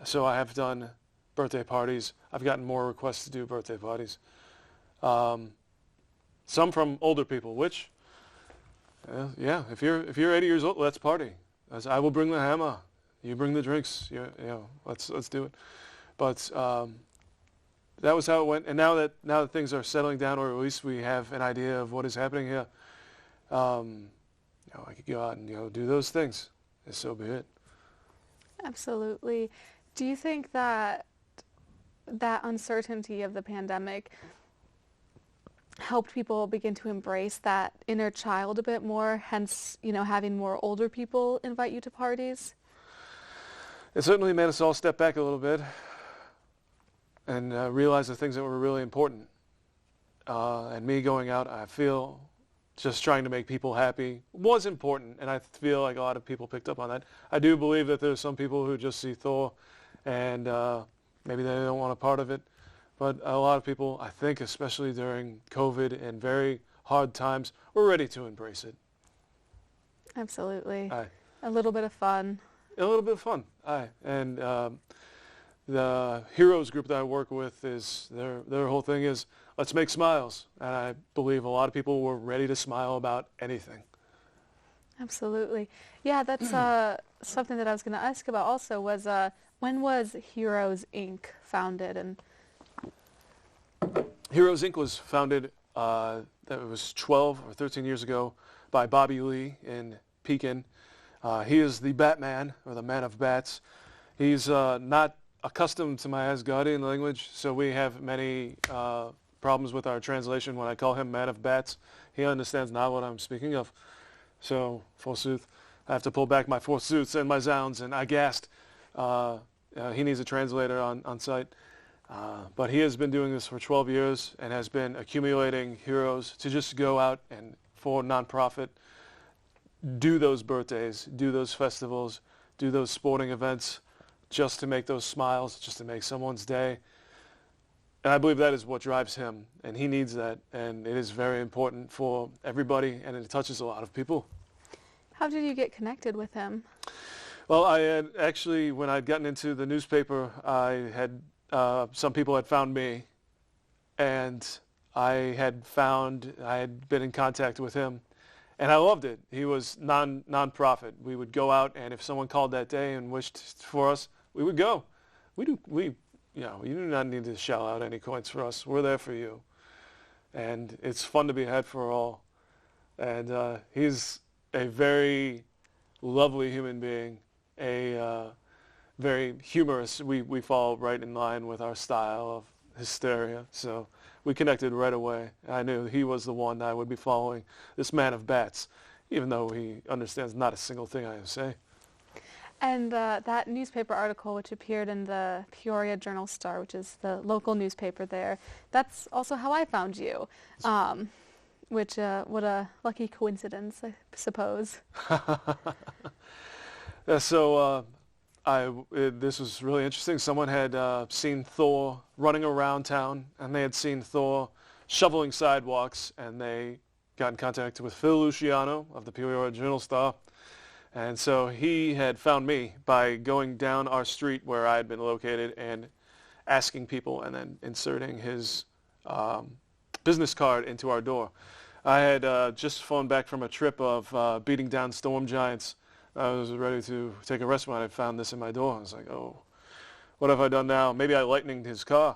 So I have done birthday parties. I've gotten more requests to do birthday parties. Some from older people, which, if you're 80 years old, let's party. I will bring the hammer. You bring the drinks. Let's do it. But that was how it went. And now that things are settling down, or at least we have an idea of what is happening here, I could go out and do those things, and so be it. Absolutely. Do you think that that uncertainty of the pandemic helped people begin to embrace that inner child a bit more, hence, having more older people invite you to parties? It certainly made us all step back a little bit and realize the things that were really important. And me going out, I feel just trying to make people happy was important, and I feel like a lot of people picked up on that. I do believe that there's some people who just see Thor and maybe they don't want a part of it, but a lot of people, I think, especially during COVID and very hard times, were ready to embrace it. Absolutely. Aye. A little bit of fun. A little bit of fun. Aye. And the Heroes group that I work with, is their whole thing is, let's make smiles. And I believe a lot of people were ready to smile about anything. Absolutely. Yeah, that's something that I was going to ask about also was, when was Heroes Inc. founded? And Heroes Inc. was founded, that was 12 or 13 years ago, by Bobby Lee in Pekin. He is the Batman, or the Man of Bats. He's not accustomed to my Asgardian language, so we have many problems with our translation when I call him Man of Bats. He understands not what I'm speaking of. So, forsooth, I have to pull back my forsooths and my zounds, and I gassed. He needs a translator on site. But he has been doing this for 12 years and has been accumulating heroes to just go out and, for nonprofit, do those birthdays, do those festivals, do those sporting events, just to make those smiles, just to make someone's day. And I believe that is what drives him, and he needs that, and it is very important for everybody, and it touches a lot of people. how did you get connected with him? Well, I had actually, when I'd gotten into the newspaper, I had some people had found me, and I had been in contact with him, and I loved it. He was non-profit. We would go out, and if someone called that day and wished for us, we would go. You do not need to shell out any coins for us. We're there for you, and it's fun to be had for all. And he's a very lovely human being, very humorous. We fall right in line with our style of hysteria, so we connected right away. I knew he was the one I would be following, this Man of Bats, even though he understands not a single thing I say. And that newspaper article, which appeared in the Peoria Journal-Star, which is the local newspaper there, that's also how I found you, which, what a lucky coincidence, I suppose. Yeah, so this was really interesting. Someone had seen Thor running around town, and they had seen Thor shoveling sidewalks, and they got in contact with Phil Luciano of the Peoria Journal-Star. And so he had found me by going down our street where I had been located and asking people, and then inserting his business card into our door. I had just flown back from a trip of beating down storm giants. I was ready to take a rest when I found this in my door. I was like, oh, what have I done now? Maybe I lightninged his car.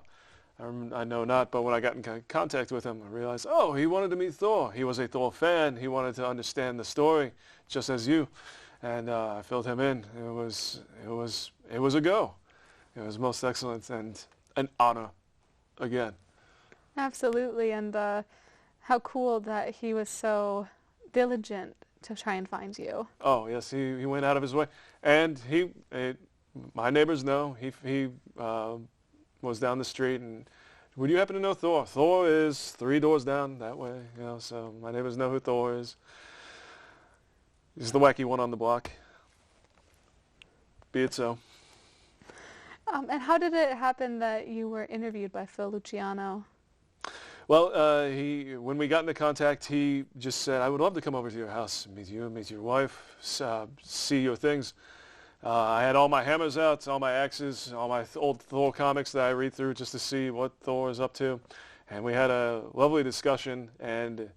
I know not, but when I got in contact with him, I realized, oh, he wanted to meet Thor. He was a Thor fan. He wanted to understand the story, just as you. And I filled him in. It was a go. It was most excellent and an honor, again. Absolutely, and how cool that he was so diligent to try and find you. Oh yes, he went out of his way, and my neighbors know he was down the street, and would you happen to know Thor? Thor is 3 doors down that way, so my neighbors know who Thor is. He's the wacky one on the block. Be it so. And how did it happen that you were interviewed by Phil Luciano? Well, when we got into contact, he just said, I would love to come over to your house, meet you, meet your wife, see your things. I had all my hammers out, all my axes, all my old Thor comics that I read through just to see what Thor is up to. And we had a lovely discussion, and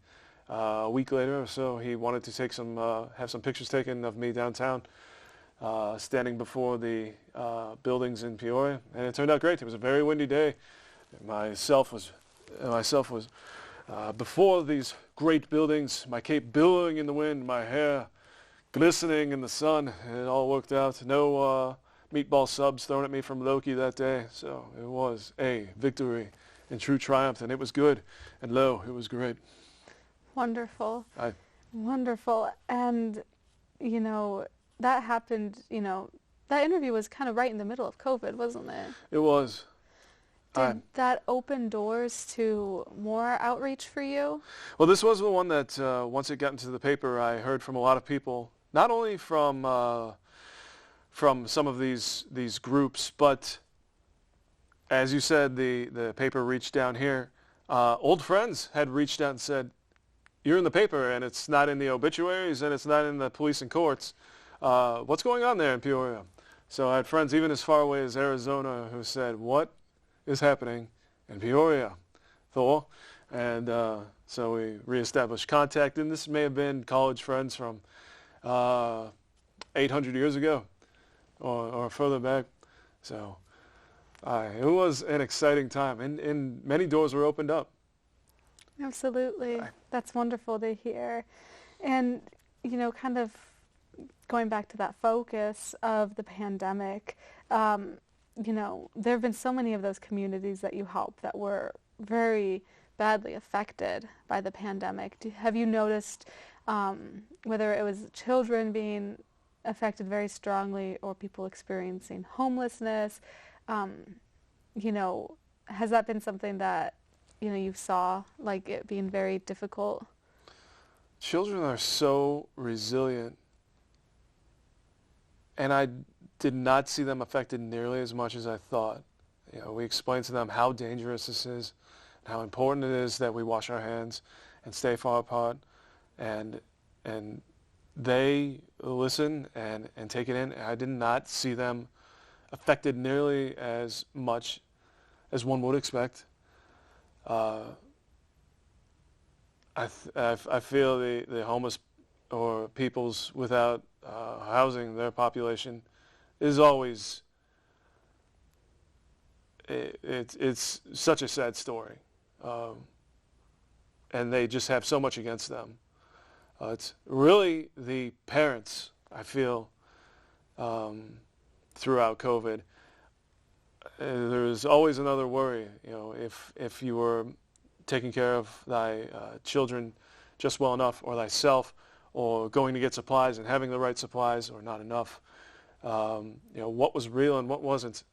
a week later or so, he wanted to take have some pictures taken of me downtown. standing before the buildings in Peoria, and it turned out great. It was a very windy day. Myself was before these great buildings, my cape billowing in the wind, my hair glistening in the sun, and it all worked out. No meatball subs thrown at me from Loki that day, so it was a victory in true triumph, and it was good. And lo, it was great. Wonderful. Wonderful. And, you know, that happened, you know, that interview was kind of right in the middle of COVID, wasn't it? It was. Did that open doors to more outreach for you? Well, this was the one that once it got into the paper, I heard from a lot of people, not only from some of these groups, but as you said, the paper reached down here. Old friends had reached out and said, "You're in the paper, and it's not in the obituaries, and it's not in the police and courts. What's going on there in Peoria?" So I had friends even as far away as Arizona who said, "What is happening in Peoria, Thor?" And so we reestablished contact, and this may have been college friends from 800 years ago or further back. So it was an exciting time, and many doors were opened up. Absolutely. That's wonderful to hear. And, you know, kind of going back to that focus of the pandemic, you know, there have been so many of those communities that you help that were very badly affected by the pandemic. Have you noticed whether it was children being affected very strongly or people experiencing homelessness? You know, has that been something that, you know, you saw, like it being very difficult? Children are so resilient, and I did not see them affected nearly as much as I thought. You know, we explained to them how dangerous this is, and how important it is that we wash our hands and stay far apart, and they listen and take it in. I did not see them affected nearly as much as one would expect. I feel the homeless or peoples without housing, their population, is always, it's such a sad story. And they just have so much against them. It's really the parents, I feel, throughout COVID. There's always another worry, you know, if you were taking care of thy children just well enough, or thyself, or going to get supplies and having the right supplies, or not enough. You know, what was real and what wasn't.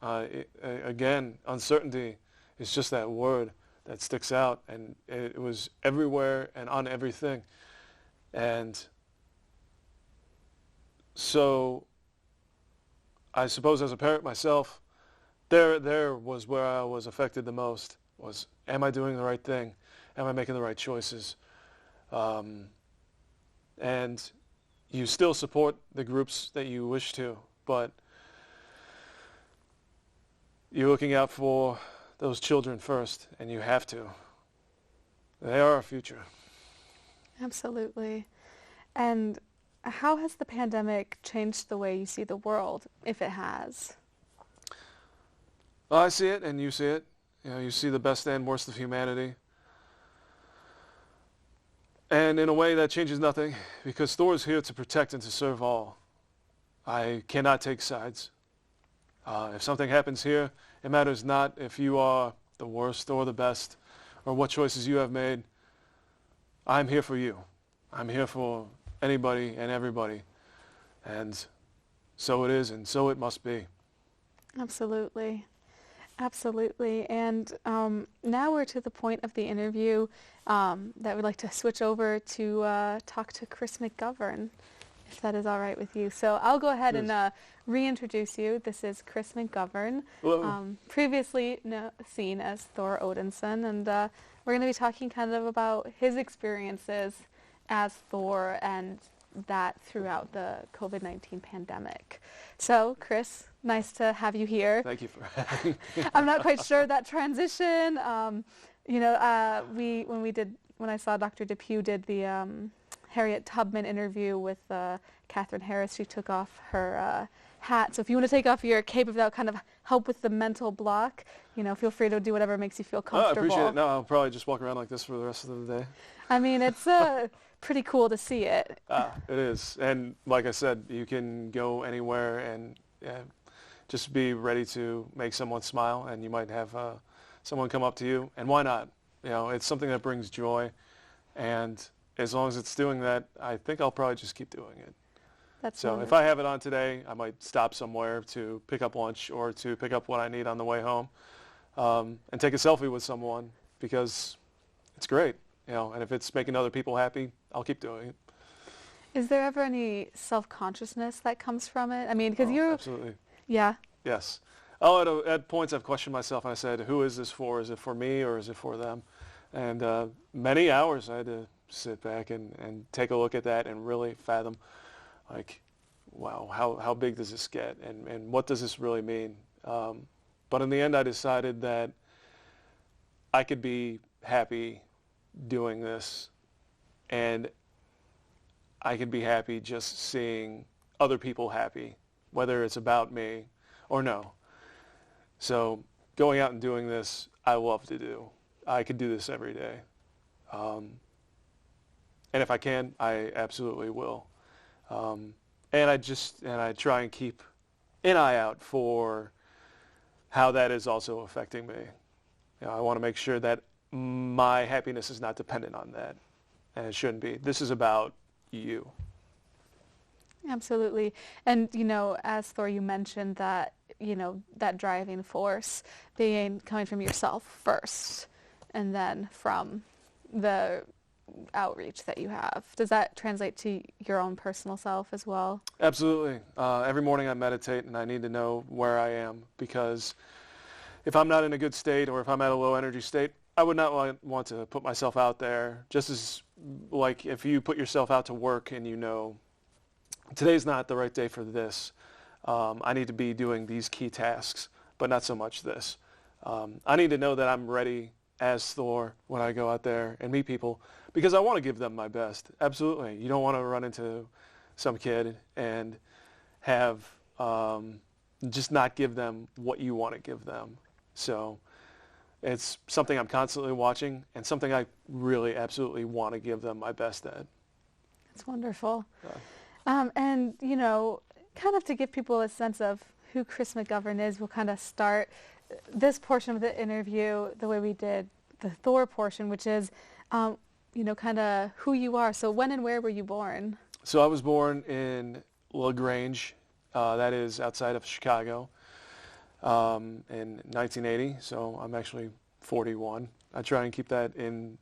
Again, uncertainty is just that word that sticks out, and it was everywhere and on everything. And so I suppose as a parent myself, there was where I was affected the most, was, am I doing the right thing? Am I making the right choices? And you still support the groups that you wish to, but you're looking out for those children first, and you have to. They are our future. Absolutely. And how has the pandemic changed the way you see the world, if it has? Well, I see it, and you see it. You know, you see the best and worst of humanity. And in a way that changes nothing, because Thor is here to protect and to serve all. I cannot take sides. If something happens here, it matters not if you are the worst or the best, or what choices you have made. I'm here for you. I'm here for anybody and everybody. And so it is, and so it must be. Absolutely. Absolutely. And now we're to the point of the interview that we'd like to switch over to talk to Chris McGovern, if that is all right with you. So I'll go ahead and reintroduce you. This is Chris McGovern, previously seen as Thor Odinson, and we're going to be talking kind of about his experiences as Thor and that throughout the COVID-19 pandemic. So, Chris, nice to have you here. Thank you for having me. I'm not quite sure that transition. You know, when I saw Dr. Depew did the Harriet Tubman interview with Catherine Harris. She took off her hat. So if you want to take off your cape, if that would kind of help with the mental block, feel free to do whatever makes you feel comfortable. Oh, I appreciate it. No, I'll probably just walk around like this for the rest of the day. I mean, it's pretty cool to see it. It is. And like I said, you can go anywhere and just be ready to make someone smile, and you might have someone come up to you, and why not? It's something that brings joy, and as long as it's doing that, I think I'll probably just keep doing it. That's so wonderful. If I have it on today, I might stop somewhere to pick up lunch or to pick up what I need on the way home, and take a selfie with someone, because it's great. And if it's making other people happy, I'll keep doing it. Is there ever any self-consciousness that comes from it? I mean, because you... Absolutely. Yeah. Yes. Oh, at points I've questioned myself, and I said, who is this for? Is it for me or is it for them? And many hours I had to sit back and take a look at that and really fathom, like, wow, how big does this get, and what does this really mean? But in the end, I decided that I could be happy doing this, and I could be happy just seeing other people happy, whether it's about me or no. So going out and doing this, I love to do. I could do this every day. And if I can, I absolutely will. And I try and keep an eye out for how that is also affecting me. I want to make sure that my happiness is not dependent on that, and it shouldn't be. This is about you. Absolutely. And, as Thor, you mentioned that, that driving force coming from yourself first, and then from the outreach that you have. Does that translate to your own personal self as well? Absolutely. Every morning I meditate, and I need to know where I am, because if I'm not in a good state, or if I'm at a low energy state, I would not want to put myself out there. Just as like if you put yourself out to work and today's not the right day for this, I need to be doing these key tasks, but not so much this. I need to know that I'm ready as Thor when I go out there and meet people, because I want to give them my best. Absolutely. You don't want to run into some kid and have just not give them what you want to give them. So it's something I'm constantly watching, and something I really absolutely want to give them my best at. It's wonderful. And, kind of to give people a sense of who Chris McGovern is, we'll kind of start this portion of the interview the way we did the Thor portion, which is, kind of who you are. So when and where were you born? So I was born in LaGrange, that is outside of Chicago, in 1980. So I'm actually 41. I try and keep that in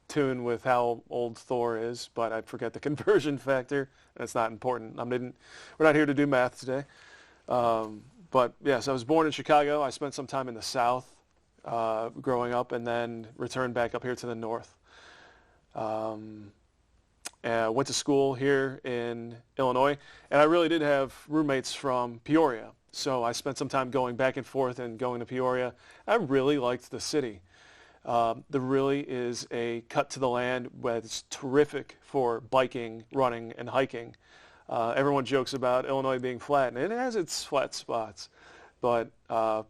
tune with how old Thor is, but I forget the conversion factor. It's not important. We're not here to do math today. But yes, I was born in Chicago. I spent some time in the South growing up, and then returned back up here to the North. And went to school here in Illinois, and I really did have roommates from Peoria. So I spent some time going back and forth and going to Peoria. I really liked the city. There really is a cut to the land where it's terrific for biking, running, and hiking. Everyone jokes about Illinois being flat, and it has its flat spots. But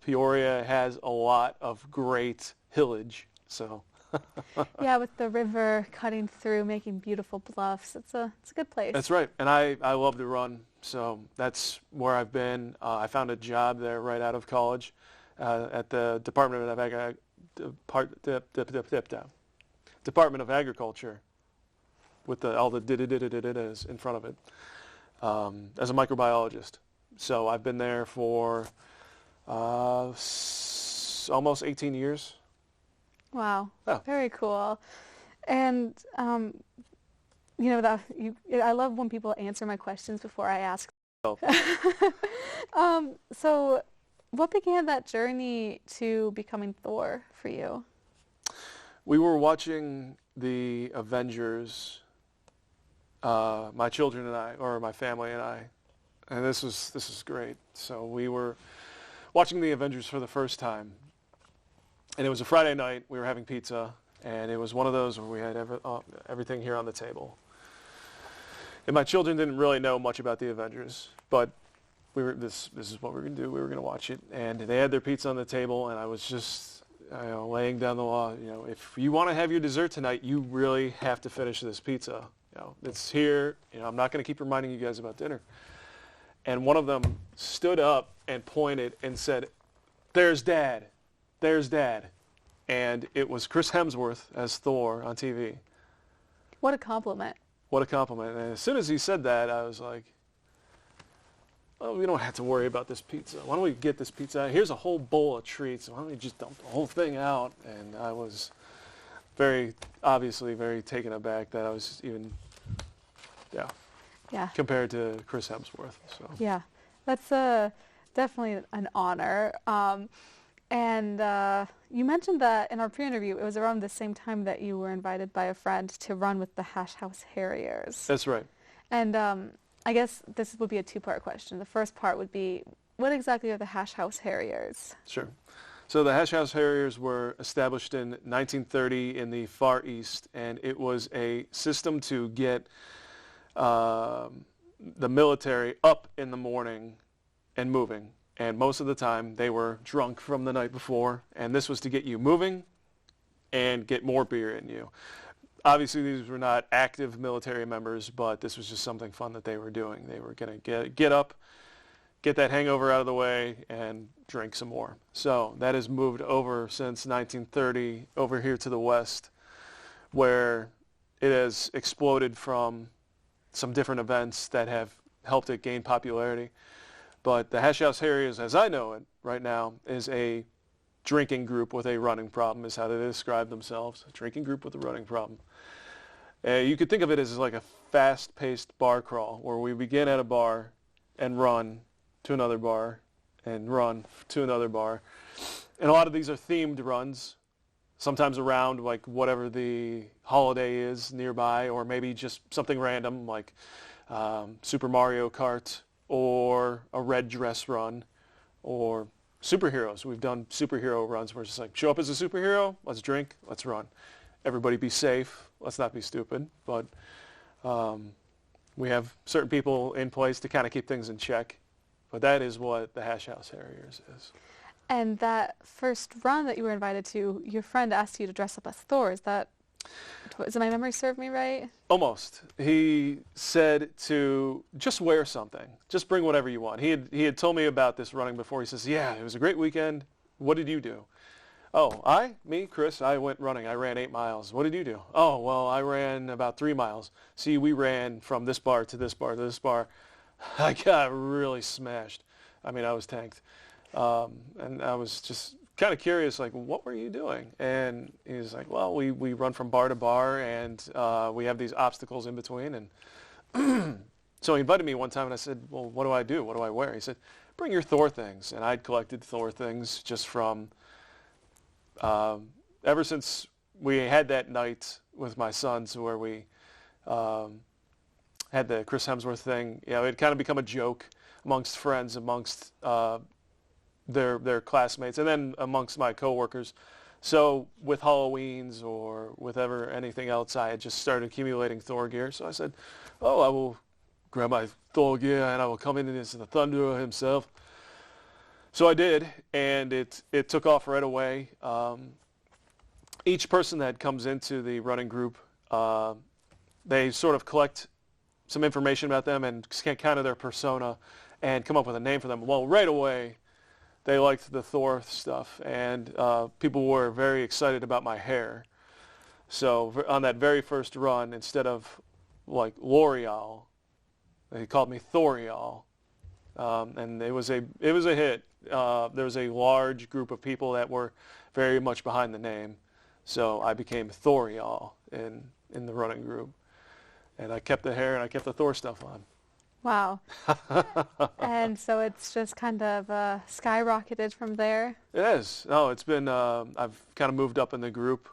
Peoria has a lot of great hillage. So. Yeah, with the river cutting through, making beautiful bluffs. It's a good place. That's right. And I love to run, so that's where I've been. I found a job there right out of college at the Department of Agriculture, with all the da-da-da-da-da-das in front of it, as a microbiologist. So I've been there for almost 18 years. Wow, Oh. Very cool. And, I love when people answer my questions before I ask. Oh. So what began that journey to becoming Thor for you? We were watching the Avengers, my children and I, or my family and I, and this is great. So we were watching the Avengers for the first time. And it was a Friday night. We were having pizza, and it was one of those where we had everything here on the table. And my children didn't really know much about the Avengers, but this is what we were going to do. We were going to watch it, and they had their pizza on the table, and I was just laying down the law. If you want to have your dessert tonight, you really have to finish this pizza. It's here. I'm not going to keep reminding you guys about dinner. And one of them stood up and pointed and said, "There's Dad. There's Dad." And it was Chris Hemsworth as Thor on TV. What a compliment. What a compliment. And as soon as he said that, I was like, "Oh, we don't have to worry about this pizza. Why don't we get this pizza out? Here's a whole bowl of treats. Why don't we just dump the whole thing out?" And I was obviously very taken aback that I was even, compared to Chris Hemsworth. So. Yeah, that's definitely an honor. And you mentioned that in our pre-interview, it was around the same time that you were invited by a friend to run with the House Harriers. That's right. And I guess this would be a two-part question. The first part would be, what exactly are the House Harriers? Sure. So the House Harriers were established in 1930 in the Far East, and it was a system to get the military up in the morning and moving. And most of the time they were drunk from the night before, and this was to get you moving and get more beer in you. Obviously these were not active military members, but this was just something fun that they were doing. They were going to get up, get that hangover out of the way, and drink some more. So that has moved over since 1930 over here to the west, where it has exploded from some different events that have helped it gain popularity. But the House Harriers, as I know it right now, is a drinking group with a running problem, is how they describe themselves. A drinking group with a running problem. You could think of it as like a fast-paced bar crawl, where we begin at a bar and run to another bar and run to another bar. And a lot of these are themed runs, sometimes around like whatever the holiday is nearby, or maybe just something random like Super Mario Kart, or a red dress run, or superheroes. We've done superhero runs where it's just like, show up as a superhero, let's drink, let's run. Everybody be safe, let's not be stupid. But we have certain people in place to kind of keep things in check. But that is what the House Harriers is. And that first run that you were invited to, your friend asked you to dress up as Thor. Does my memory serve me right? Almost. He said to just wear something. Just bring whatever you want. He had told me about this running before. He says, "Yeah, it was a great weekend. What did you do?" "Oh, me, Chris, I went running. I ran 8 miles. What did you do?" "Oh, well, I ran about 3 miles. See, we ran from this bar to this bar to this bar." I got really smashed. I mean, I was tanked. And I was just kind of curious, like, what were you doing? And he was like, "Well, we run from bar to bar, and we have these obstacles in between." And so he invited me one time, and I said, "Well, what do I do? What do I wear?" He said, "Bring your Thor things." And I'd collected Thor things just from, ever since we had that night with my sons where we had the Chris Hemsworth thing. It had kind of become a joke amongst friends, amongst their classmates, and then amongst my coworkers. So with Halloweens or with anything else, I had just started accumulating Thor gear. So I said, "Oh, I will grab my Thor gear and I will come in as the Thunderer himself." So I did, and it took off right away. Each person that comes into the running group, they sort of collect some information about them and kind of their persona and come up with a name for them. Well, right away, they liked the Thor stuff, and people were very excited about my hair. So on that very first run, instead of like L'Oreal, they called me Thorial, and it was a hit. There was a large group of people that were very much behind the name, so I became Thorial in the running group, and I kept the hair and I kept the Thor stuff on. Wow. And so it's just kind of skyrocketed from there? It is. No, it's been, I've kind of moved up in the group.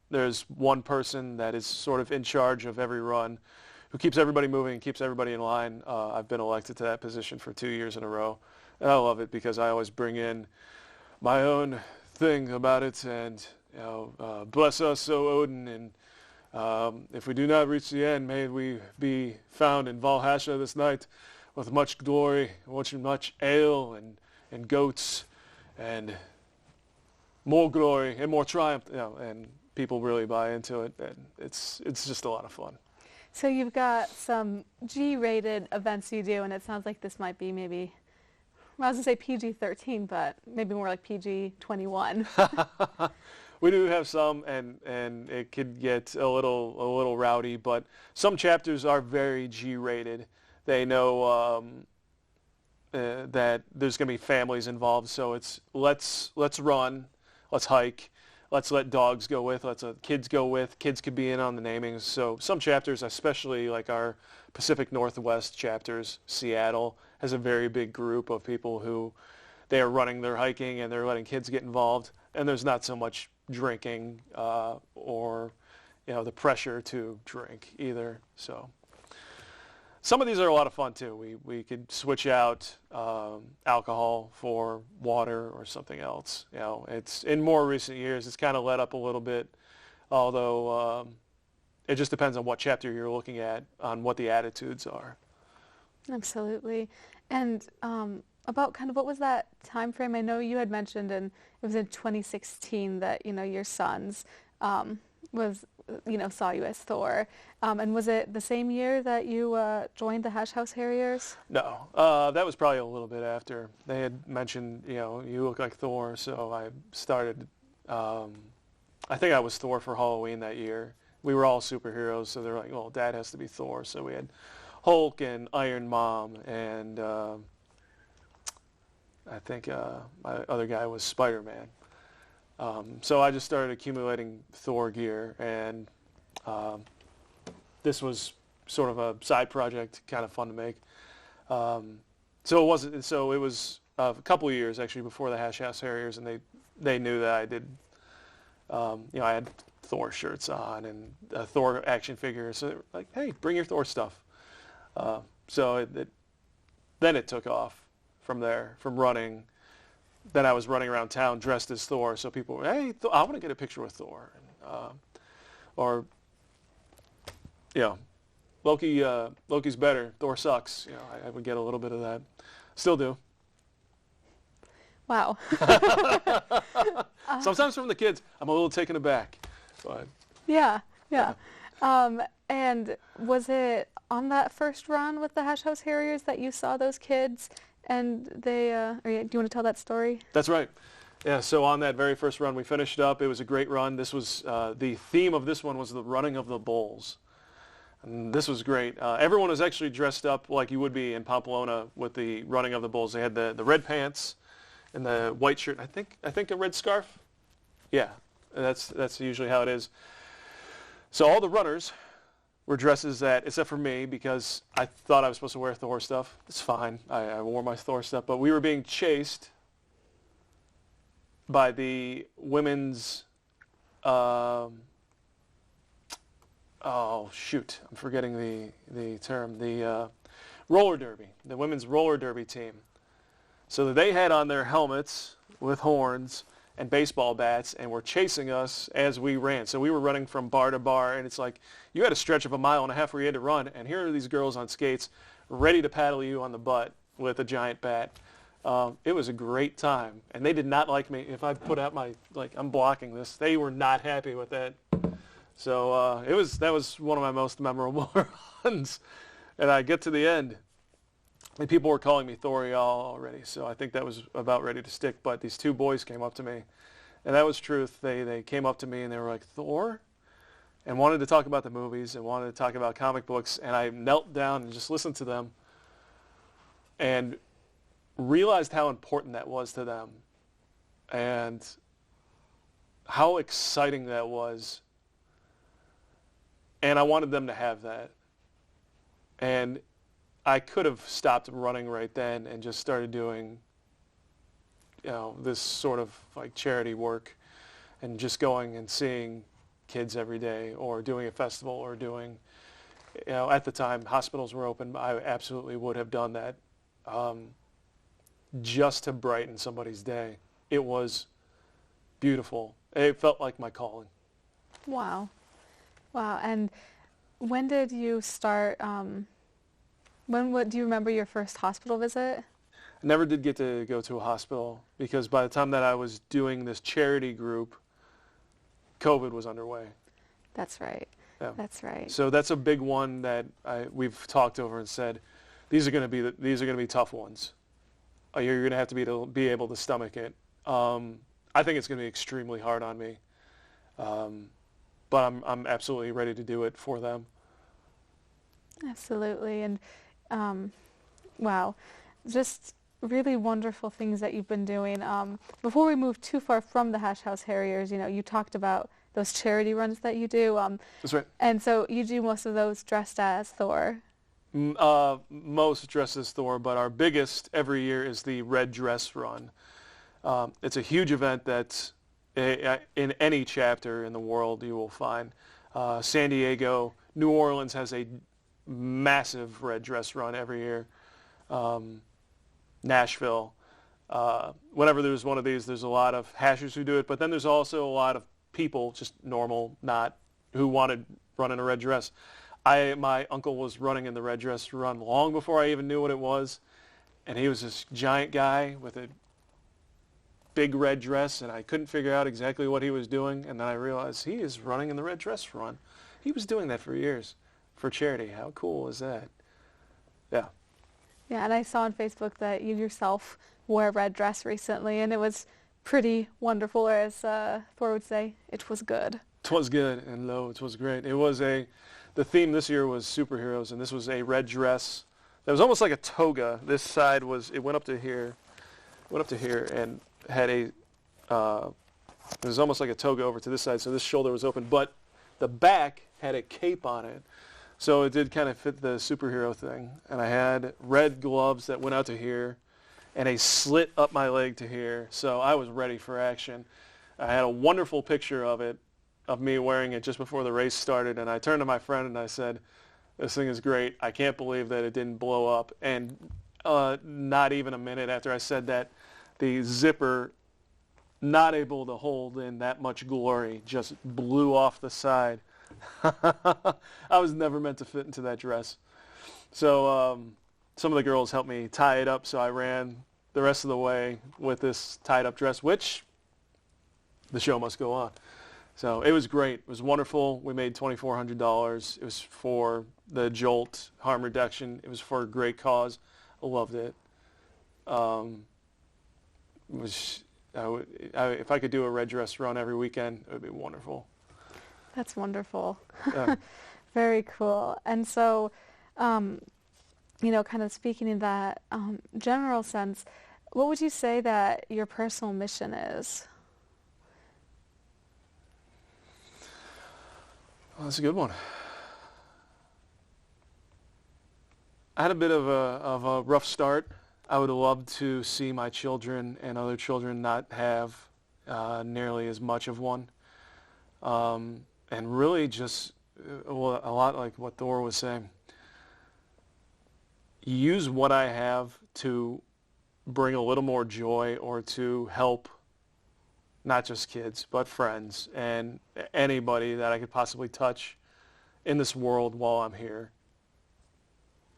There's one person that is sort of in charge of every run who keeps everybody moving, keeps everybody in line. I've been elected to that position for 2 years in a row. And I love it because I always bring in my own thing about it, and bless us, O Odin, and If we do not reach the end, may we be found in Valhalla this night with much glory, much ale and goats and more glory and more triumph. And people really buy into it, and it's just a lot of fun. So you've got some G-rated events you do, and it sounds like this might be maybe, well, I was going to say PG-13, but maybe more like PG-21. We do have some, and it could get a little rowdy, but some chapters are very G-rated. They know that there's going to be families involved, so it's let's run, let's hike, let's let dogs go with, let's let kids go with. Kids could be in on the namings. So some chapters, especially like our Pacific Northwest chapters, Seattle has a very big group of people who they are running their hiking and they're letting kids get involved, and there's not so much drinking or the pressure to drink either. So some of these are a lot of fun too. We could switch out alcohol for water or something else. It's in more recent years it's kind of let up a little bit, although it just depends on what chapter you're looking at, on what the attitudes are. Absolutely. And about kind of what was that time frame? I know you had mentioned, and it was in 2016 that your sons saw you as Thor. And was it the same year that you joined the House Harriers? No, that was probably a little bit after. They had mentioned, you look like Thor, so I started. I think I was Thor for Halloween that year. We were all superheroes, so they're like, well, Dad has to be Thor. So we had Hulk and Iron Mom, and I think my other guy was Spider-Man. So I just started accumulating Thor gear, and this was sort of a side project, kind of fun to make. So it wasn't. So it was a couple of years actually before the House Harriers, and they knew that I did. I had Thor shirts on and a Thor action figure. So they were like, hey, bring your Thor stuff. So then it took off from there, from running. Then I was running around town dressed as Thor, so people were, hey, I want to get a picture with Thor. Loki's better, Thor sucks. I would get a little bit of that. Still do. Wow. Sometimes from the kids, I'm a little taken aback. But yeah. And was it on that first run with the House Harriers that you saw those kids? And they, do you want to tell that story? That's right. Yeah, so on that very first run, we finished up. It was a great run. This was, the theme of this one was the running of the bulls. And this was great. Everyone was actually dressed up like you would be in Pamplona with the running of the bulls. They had the red pants and the white shirt. I think a red scarf. Yeah, that's usually how it is. So all the runners were dressed as that, except for me, because I thought I was supposed to wear Thor stuff. It's fine. I wore my Thor stuff. But we were being chased by the women's, oh, shoot. I'm forgetting the term. The roller derby, the women's roller derby team. So they had on their helmets with horns and baseball bats and were chasing us as we ran. So we were running from bar to bar, and it's like you had a stretch of 1.5 miles where you had to run, and here are these girls on skates ready to paddle you on the butt with a giant bat. It was a great time, and they did not like me. If I put out my, I'm blocking this, they were not happy with that. So that was one of my most memorable runs. And I get to the end, and people were calling me Thor already, so I think that was about ready to stick. But these two boys came up to me, and that was truth. They came up to me, and they were like, Thor? And wanted to talk about the movies and wanted to talk about comic books. And I knelt down and just listened to them and realized how important that was to them and how exciting that was. And I wanted them to have that. And I could have stopped running right then and just started doing, this sort of like charity work and just going and seeing kids every day or doing a festival or doing, at the time hospitals were open. I absolutely would have done that just to brighten somebody's day. It was beautiful. It felt like my calling. Wow. Wow. And when did you start, do you remember your first hospital visit? I never did get to go to a hospital because by the time that I was doing this charity group, COVID was underway. That's right. Yeah. That's right. So that's a big one that we've talked over and said, these are going to be tough ones. You're going to have to be able to stomach it. I think it's going to be extremely hard on me, but I'm absolutely ready to do it for them. Absolutely. And wow, just really wonderful things that you've been doing. Before we move too far from the House Harriers, you talked about those charity runs that you do. That's right. And so you do most of those dressed as Thor. Most dressed as Thor, but our biggest every year is the Red Dress Run. It's a huge event that in any chapter in the world you will find. San Diego, New Orleans has a massive Red Dress Run every year. Nashville. Whenever there's one of these, there's a lot of hashers who do it, but then there's also a lot of people, just normal, who wanted run in a red dress. My uncle was running in the Red Dress Run long before I even knew what it was, and he was this giant guy with a big red dress, and I couldn't figure out exactly what he was doing, and then I realized he is running in the Red Dress Run. He was doing that for years for charity. How cool is that? Yeah. Yeah, and I saw on Facebook that you yourself wore a red dress recently, and it was pretty wonderful, or as Thor would say, it was good. 'Twas good, and lo, it was great. The theme this year was superheroes, and this was a red dress that was almost like a toga. This side it went up to here, and had it was almost like a toga over to this side, so this shoulder was open, but the back had a cape on it, so it did kind of fit the superhero thing. And I had red gloves that went out to here, and a slit up my leg to here, so I was ready for action. I had a wonderful picture of me wearing it just before the race started, and I turned to my friend and I said, "This thing is great. I can't believe that it didn't blow up." And not even a minute after I said that, the zipper, not able to hold in that much glory, just blew off the side. I was never meant to fit into that dress. So some of the girls helped me tie it up, so I ran the rest of the way with this tied up dress, which the show must go on. So it was great. It was wonderful. We made $2,400. It was for the Jolt harm reduction. It was for a great cause. I loved it. If I could do a red dress run every weekend, it would be wonderful. That's wonderful. Yeah. Very cool. And so, kind of speaking in that general sense, what would you say that your personal mission is? Well, that's a good one. I had a bit of a rough start. I would love to see my children and other children not have nearly as much of one. And really just a lot like what Thor was saying. Use what I have to bring a little more joy or to help not just kids, but friends and anybody that I could possibly touch in this world while I'm here.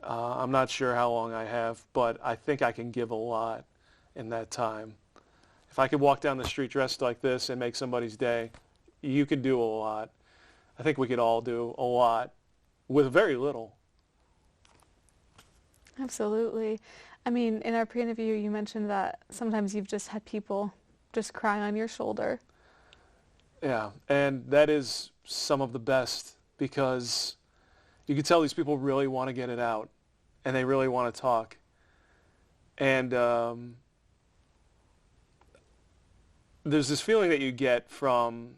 I'm not sure how long I have, but I think I can give a lot in that time. If I could walk down the street dressed like this and make somebody's day, you could do a lot. I think we could all do a lot with very little. Absolutely. I mean, in our pre-interview, you mentioned that sometimes you've just had people just crying on your shoulder. Yeah, and that is some of the best because you can tell these people really want to get it out and they really want to talk. And there's this feeling that you get from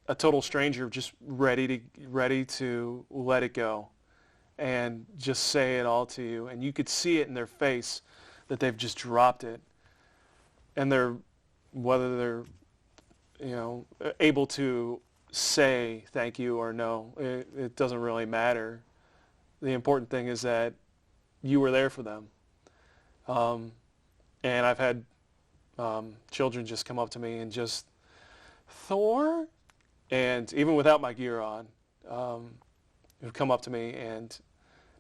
a total stranger just ready to let it go and just say it all to you. And you could see it in their face that they've just dropped it. And whether they're able to say thank you or no, it doesn't really matter. The important thing is that you were there for them. And I've had children just come up to me and just, Thor? And even without my gear on, who've come up to me and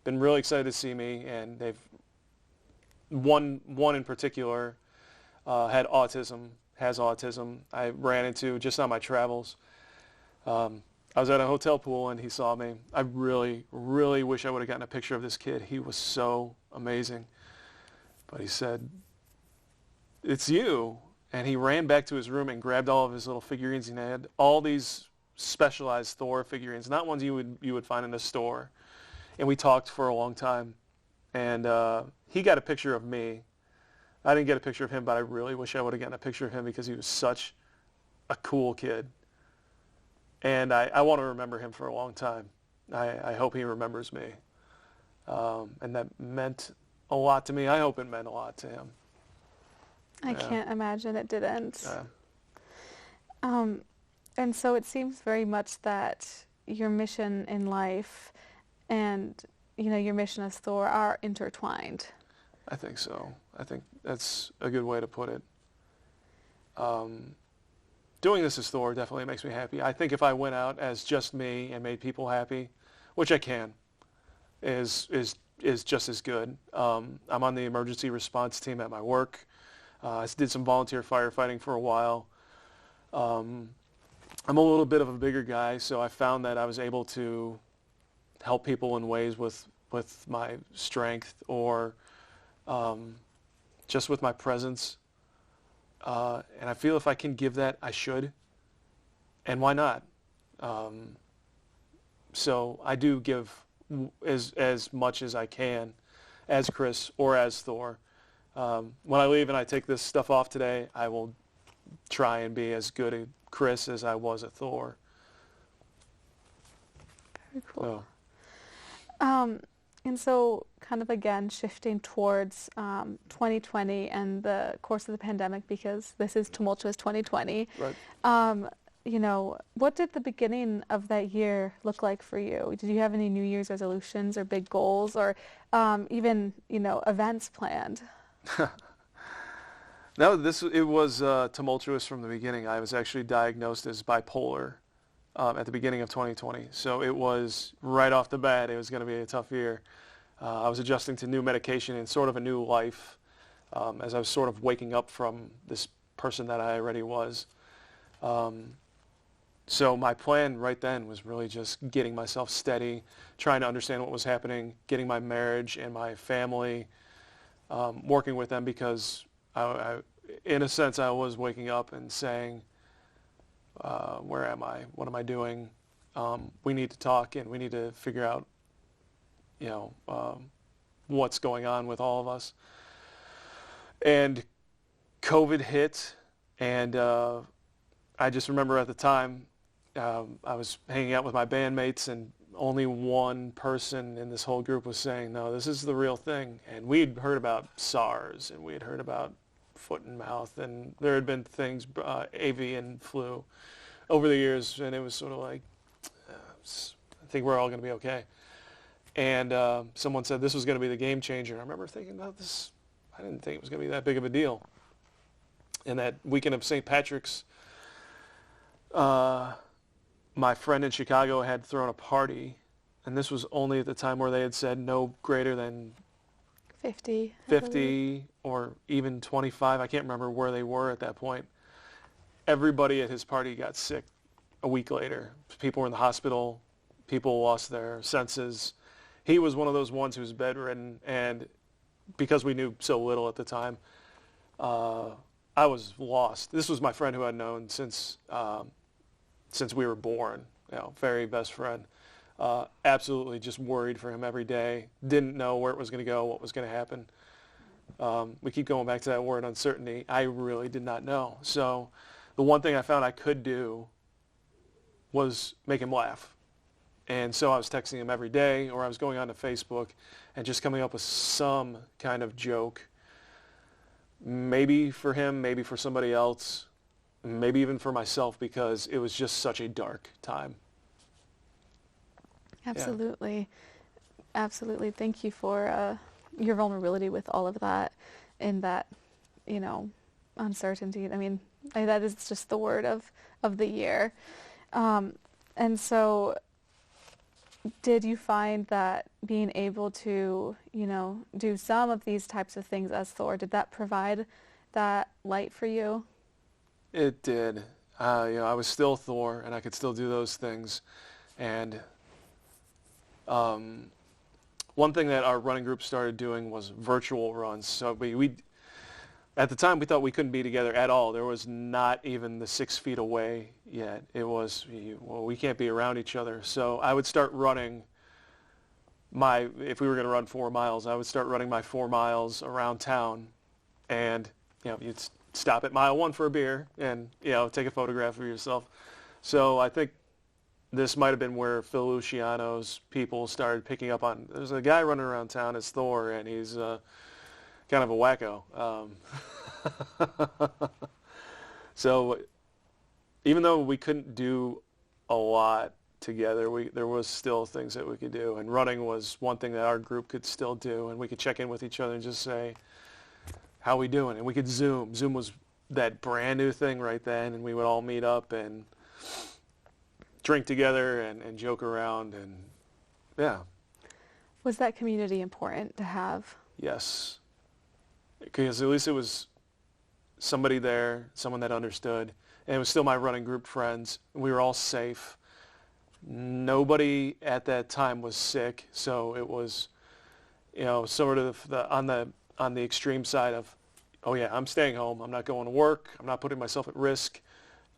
been really excited to see me, and one in particular has autism. I ran into just on my travels. I was at a hotel pool and he saw me. I really, really wish I would have gotten a picture of this kid. He was so amazing. But he said, "It's you." And he ran back to his room and grabbed all of his little figurines. And he had all these specialized Thor figurines, not ones you would find in the store. And we talked for a long time. And he got a picture of me. I didn't get a picture of him, but I really wish I would have gotten a picture of him because he was such a cool kid. And I want to remember him for a long time. I hope he remembers me. And that meant a lot to me. I hope it meant a lot to him. I can't imagine it didn't. And so it seems very much that your mission in life and, your mission as Thor are intertwined. I think so. I think that's a good way to put it. Doing this as Thor definitely makes me happy. I think if I went out as just me and made people happy, which I can, is just as good. I'm on the emergency response team at my work. I did some volunteer firefighting for a while. I'm a little bit of a bigger guy, so I found that I was able to help people in ways with my strength or just with my presence. And I feel if I can give that, I should. And why not? So I do give as much as I can as Chris or as Thor. When I leave and I take this stuff off today, I will try and be as good at Chris as I was at Thor. Very cool. And so kind of again shifting towards 2020 and the course of the pandemic, because this is tumultuous 2020. Right. What did the beginning of that year look like for you? Did you have any New Year's resolutions or big goals or even, events planned? No, it was tumultuous from the beginning. I was actually diagnosed as bipolar at the beginning of 2020. So it was right off the bat, it was going to be a tough year. I was adjusting to new medication and sort of a new life as I was sort of waking up from this person that I already was. So my plan right then was really just getting myself steady, trying to understand what was happening, getting my marriage and my family, working with them because I, in a sense, I was waking up and saying, where am I? What am I doing? We need to talk and we need to figure out, what's going on with all of us. And COVID hit, and I just remember at the time, I was hanging out with my bandmates, and only one person in this whole group was saying, no, this is the real thing. And we'd heard about SARS, and we had heard about foot and mouth, and there had been things, avian flu, over the years, and it was sort of like, I think we're all going to be okay. And someone said this was going to be the game changer. I remember thinking about this. I didn't think it was going to be that big of a deal. And that weekend of St. Patrick's, my friend in Chicago had thrown a party, and this was only at the time where they had said no greater than 50 or even 25. I can't remember where they were at that point. Everybody at his party got sick a week later. People were in the hospital. People lost their senses. He was one of those ones who was bedridden, and because we knew so little at the time, I was lost. This was my friend who I'd known since we were born, very best friend. Absolutely just worried for him every day. Didn't know where it was going to go, what was going to happen. We keep going back to that word, uncertainty. I really did not know. So the one thing I found I could do was make him laugh. And so I was texting him every day, or I was going on to Facebook and just coming up with some kind of joke, maybe for him, maybe for somebody else, maybe even for myself, because it was just such a dark time. Absolutely. Yeah. Absolutely. Thank you for your vulnerability with all of that and that, uncertainty. I mean, that is just the word of the year. And so did you find that being able to, do some of these types of things as Thor, did that provide that light for you? It did. I was still Thor, and I could still do those things. And one thing that our running group started doing was virtual runs. So we at the time, we thought we couldn't be together at all. There was not even the 6 feet away yet. It was, well, we can't be around each other. So I would start running if we were going to run 4 miles, I would start running my 4 miles around town. And, you'd stop at mile 1 for a beer and, take a photograph of yourself. So I think this might have been where Phil Luciano's people started picking up on, there's a guy running around town as Thor, and he's kind of a wacko. So even though we couldn't do a lot together, there was still things that we could do. And running was one thing that our group could still do. And we could check in with each other and just say, how we doing? And we could Zoom. Zoom was that brand new thing right then. And we would all meet up and drink together and joke around. And yeah. Was that community important to have? Yes. Because at least it was somebody there, someone that understood. And it was still my running group friends. We were all safe. Nobody at that time was sick, so it was, sort of on the extreme side of, oh yeah, I'm staying home. I'm not going to work. I'm not putting myself at risk.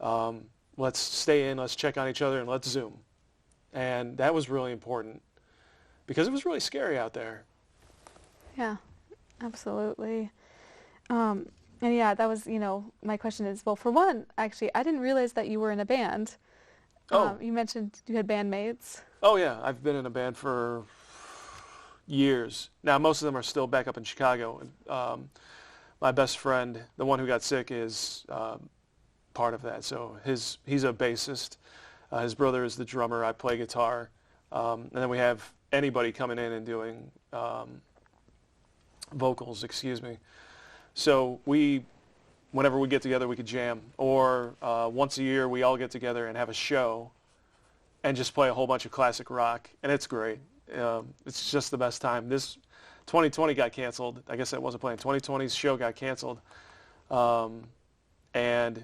Let's stay in. Let's check on each other, and let's Zoom. And that was really important because it was really scary out there. Yeah. Absolutely. And yeah, that was, my question is, well, for one, actually, I didn't realize that you were in a band. You mentioned you had bandmates. Oh, yeah. I've been in a band for years. Now, most of them are still back up in Chicago. My best friend, the one who got sick, is part of that. So he's a bassist. His brother is the drummer. I play guitar. And then we have anybody coming in and doing vocals, excuse me. So whenever we get together, we could jam. Or once a year, we all get together and have a show and just play a whole bunch of classic rock. And it's great. It's just the best time. This 2020 got canceled. I guess I wasn't playing. 2020's show got canceled. And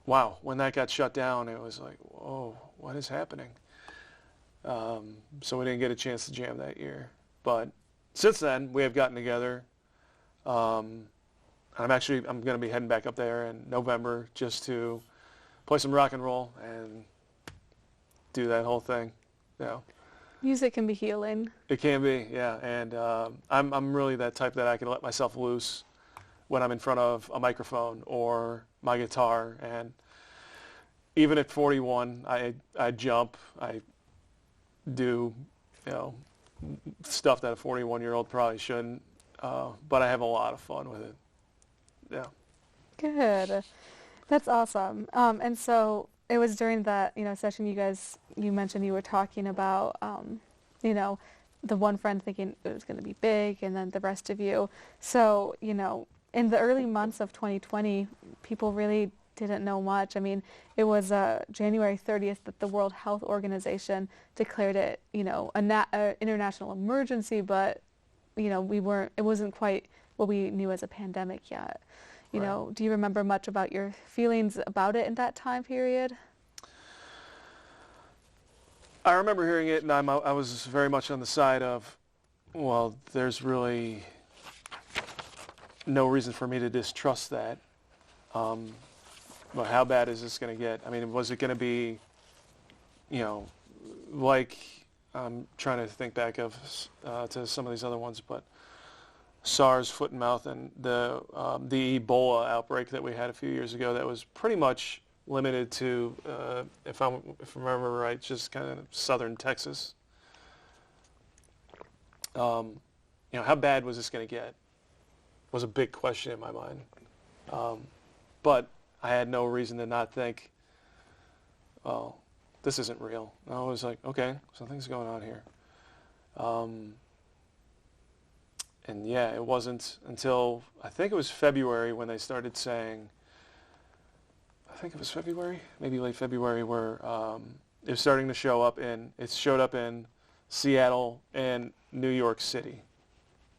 wow, when that got shut down, it was like, whoa, what is happening? So we didn't get a chance to jam that year. But since then, we have gotten together. I'm going to be heading back up there in November just to play some rock and roll and do that whole thing. Music can be healing. It can be, yeah. And I'm really that type that I can let myself loose when I'm in front of a microphone or my guitar. And even at 41, I jump. I do, stuff that a 41-year-old probably shouldn't, but I have a lot of fun with it. Yeah. Good. That's awesome. And so it was during that, session you mentioned you were talking about, the one friend thinking it was going to be big and then the rest of you. So, in the early months of 2020, people really didn't know much. I mean, it was January 30th that the World Health Organization declared it, an international emergency, but, it wasn't quite what we knew as a pandemic yet. Do you remember much about your feelings about it in that time period? I remember hearing it, and I was very much on the side of, well, there's really no reason for me to distrust that. But how bad is this going to get? I mean, was it going to be, like, I'm trying to think back of to some of these other ones, but SARS, foot and mouth, and the Ebola outbreak that we had a few years ago that was pretty much limited to, if I remember right, just kind of southern Texas. How bad was this going to get? Was a big question in my mind. But I had no reason to not think, well, this isn't real. I was like, okay, something's going on here. And yeah, it wasn't until, I think it was February when they started saying, I think it was February, maybe late February, where it was starting to show up it showed up in Seattle and New York City,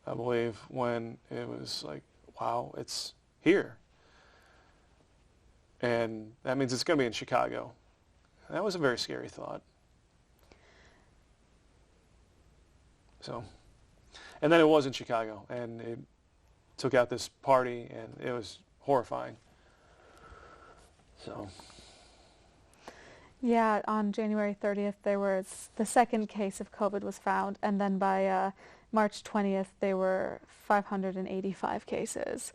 I believe, when it was like, wow, it's here. And that means it's going to be in Chicago. That was a very scary thought. So, and then it was in Chicago, and it took out this party, and it was horrifying. So. Yeah, on January 30th, the second case of COVID was found, and then by March 20th, there were 585 cases.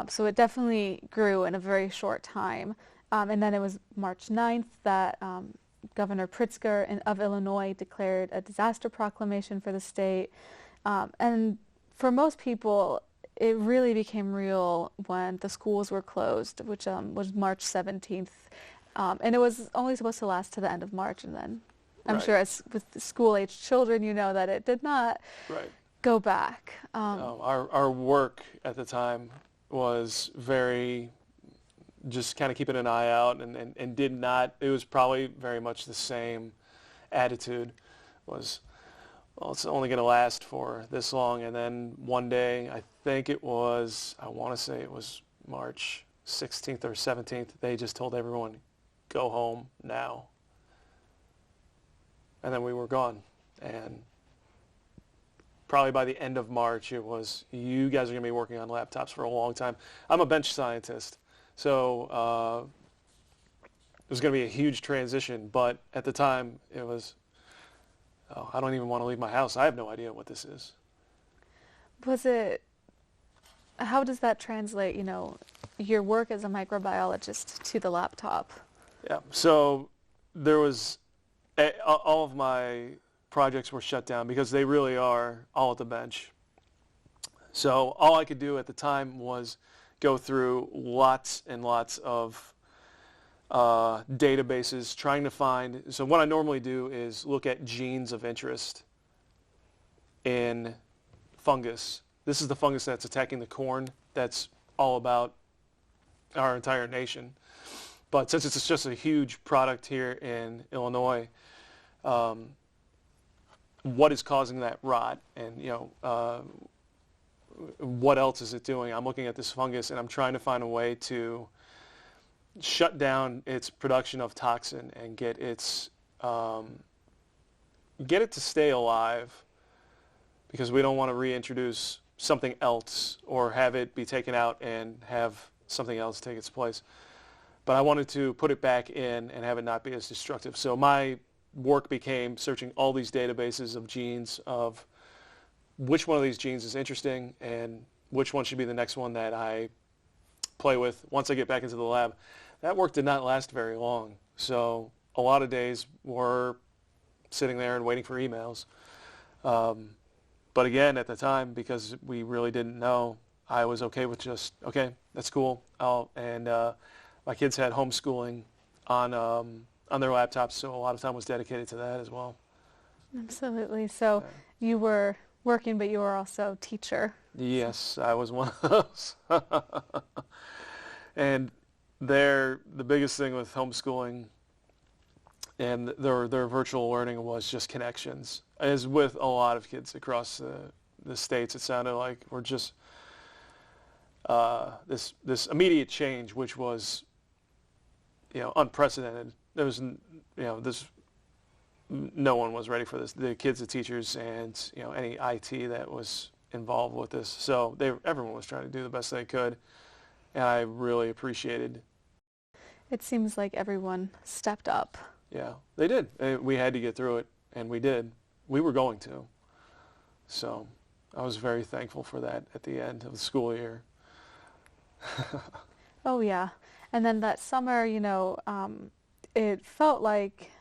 So it definitely grew in a very short time. And then it was March 9th that Governor Pritzker of Illinois declared a disaster proclamation for the state. And for most people, it really became real when the schools were closed, which was March 17th. And it was only supposed to last to the end of March, and then I'm sure as with the school-aged children, you know that it did not go back. Our work at the time was very just kind of keeping an eye out, and did not, it was probably very much the same attitude, was, well, it's only going to last for this long. And then one day, I want to say it was March 16th or 17th, they just told everyone, go home now. And then we were gone. And probably by the end of March, it was, you guys are going to be working on laptops for a long time. I'm a bench scientist, so it was going to be a huge transition. But at the time, it was, I don't even want to leave my house. I have no idea what this is. How does that translate, your work as a microbiologist to the laptop? Yeah, so there was, all of my projects were shut down because they really are all at the bench. So all I could do at the time was go through lots and lots of databases trying to find, so what I normally do is look at genes of interest in fungus. This is the fungus that's attacking the corn. That's all about our entire nation. But since it's just a huge product here in Illinois, what is causing that rot? And, what else is it doing? I'm looking at this fungus, and I'm trying to find a way to shut down its production of toxin and get it to stay alive, because we don't want to reintroduce something else or have it be taken out and have something else take its place. But I wanted to put it back in and have it not be as destructive. So my work became searching all these databases of genes, of which one of these genes is interesting and which one should be the next one that I play with once I get back into the lab. That work did not last very long. So a lot of days were sitting there and waiting for emails. But again, at the time, because we really didn't know, I was okay with just, okay, that's cool. My kids had homeschooling on their laptops, so a lot of time was dedicated to that as well. Absolutely. So you were working, but you were also teacher. Yes, I was one of those. And the biggest thing with homeschooling and their virtual learning was just connections. As with a lot of kids across the states, it sounded like we're just this immediate change, which was unprecedented. There was no one was ready for this. The kids, the teachers, and any IT that was involved with this. So everyone was trying to do the best they could, and I really appreciated. It seems like everyone stepped up. Yeah, they did. We had to get through it, and we did. We were going to. So I was very thankful for that at the end of the school year. Oh, yeah. And then that summer, it felt like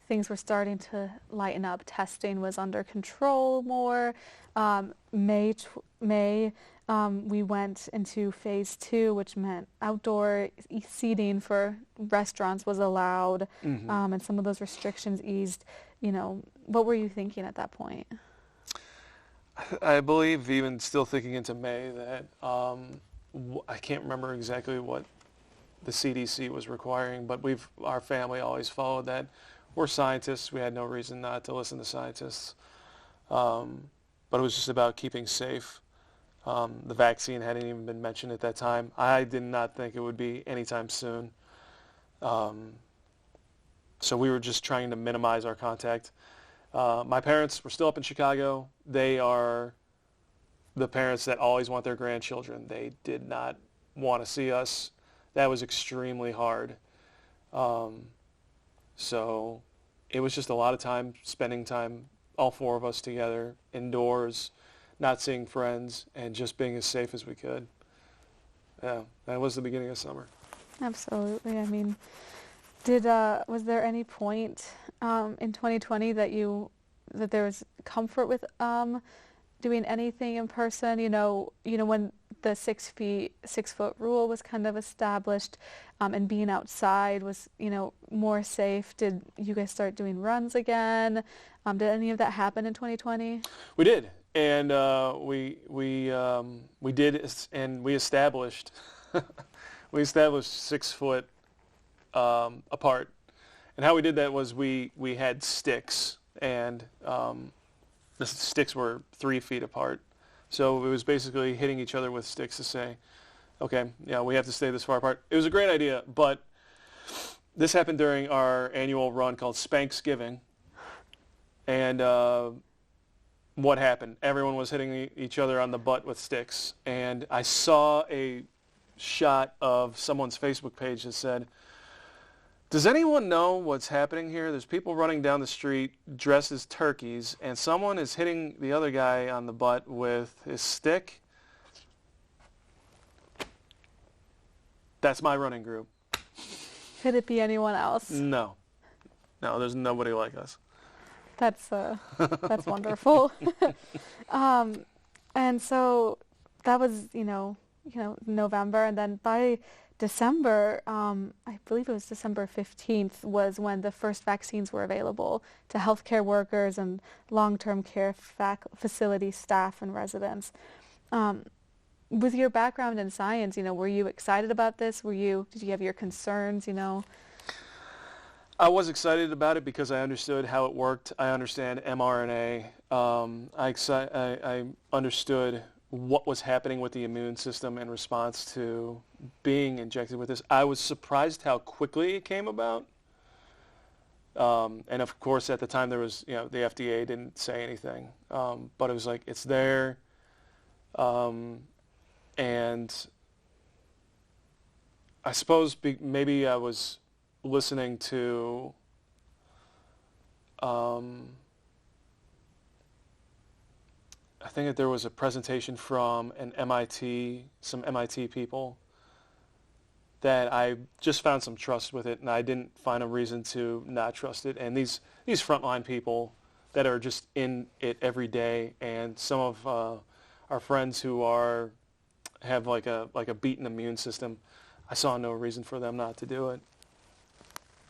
things were starting to lighten up. Testing was under control more. May, we went into phase 2, which meant outdoor seating for restaurants was allowed, and some of those restrictions eased. What were you thinking at that point? I believe, even still thinking into May, that I can't remember exactly what the CDC was requiring, but our family always followed that we're scientists. We had no reason not to listen to scientists. But it was just about keeping safe. The vaccine hadn't even been mentioned at that time. I did not think it would be anytime soon. So we were just trying to minimize our contact. My parents were still up in Chicago. They are the parents that always want their grandchildren. They did not want to see us. That was extremely hard. So it was just a lot of time, spending time, all four of us together, indoors, not seeing friends, and just being as safe as we could. Yeah, that was the beginning of summer. Absolutely. I mean, was there any point in 2020 that there was comfort with doing anything in person? You know, when the 6 foot rule was kind of established, and being outside was, more safe. Did you guys start doing runs again? Did any of that happen in 2020? We did, and we did, and we established 6 foot apart. And how we did that was we had sticks, and the sticks were 3 feet apart. So it was basically hitting each other with sticks to say, okay, yeah, we have to stay this far apart. It was a great idea, but this happened during our annual run called Spanksgiving. And what happened? Everyone was hitting each other on the butt with sticks. And I saw a shot of someone's Facebook page that said, does anyone know what's happening here? There's people running down the street dressed as turkeys, and someone is hitting the other guy on the butt with his stick. That's my running group. Could it be anyone else? No, there's nobody like us. That's wonderful. And so that was, November, and then by December, I believe it was December 15th, was when the first vaccines were available to healthcare workers and long-term care facility staff and residents. With your background in science, were you excited about this? Did you have your concerns, I was excited about it because I understood how it worked. I understand mRNA. I understood what was happening with the immune system in response to being injected with this. I was surprised how quickly it came about. And of course, at the time, there was, the FDA didn't say anything. But it was like, it's there. And I suppose maybe I was listening to I think that there was a presentation from some MIT people, that I just found some trust with it, and I didn't find a reason to not trust it. And these frontline people that are just in it every day, and some of our friends who have like a beaten immune system, I saw no reason for them not to do it.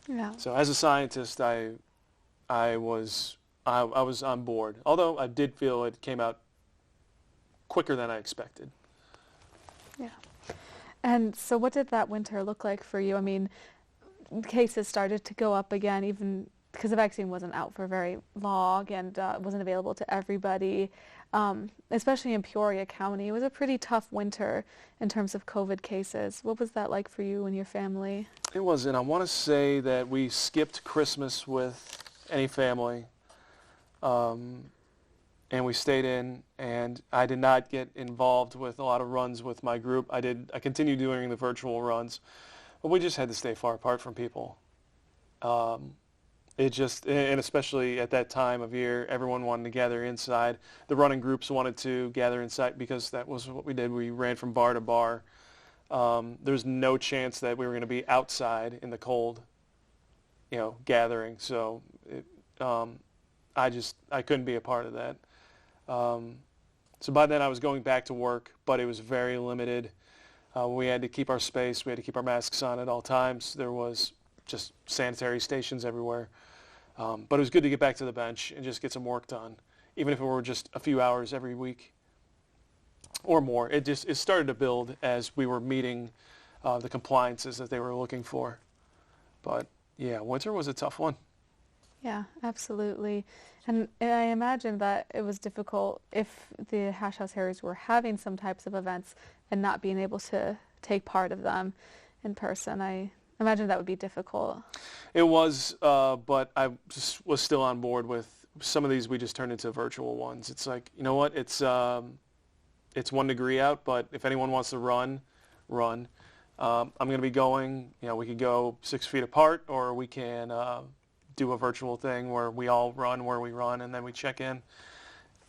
Yeah. So as a scientist, I was on board, although I did feel it came out quicker than I expected. Yeah. And so what did that winter look like for you? I mean, cases started to go up again, even because the vaccine wasn't out for very long and wasn't available to everybody, especially in Peoria County. It was a pretty tough winter in terms of COVID cases. What was that like for you and your family? It was, and I want to say that we skipped Christmas with any family. And we stayed in, and I did not get involved with a lot of runs with my group. I continued doing the virtual runs, but we just had to stay far apart from people. And especially at that time of year, everyone wanted to gather inside. The running groups wanted to gather inside because that was what we did. We ran from bar to bar. There's no chance that we were going to be outside in the cold, gathering. So I couldn't be a part of that. So by then I was going back to work, but it was very limited. We had to keep our space. We had to keep our masks on at all times. There was just sanitary stations everywhere. But it was good to get back to the bench and just get some work done, even if it were just a few hours every week or more. It started to build as we were meeting the compliances that they were looking for. But yeah, winter was a tough one. Yeah, absolutely. And I imagine that it was difficult if the House Harriers were having some types of events and not being able to take part of them in person. I imagine that would be difficult. It was, but I just was still on board with some of these. We just turned into virtual ones. It's like, you know what? It's 1 degree out, but if anyone wants to run. I'm going to be going. You know, we could go 6 feet apart, or we can do a virtual thing where we all run where we run, and then we check in.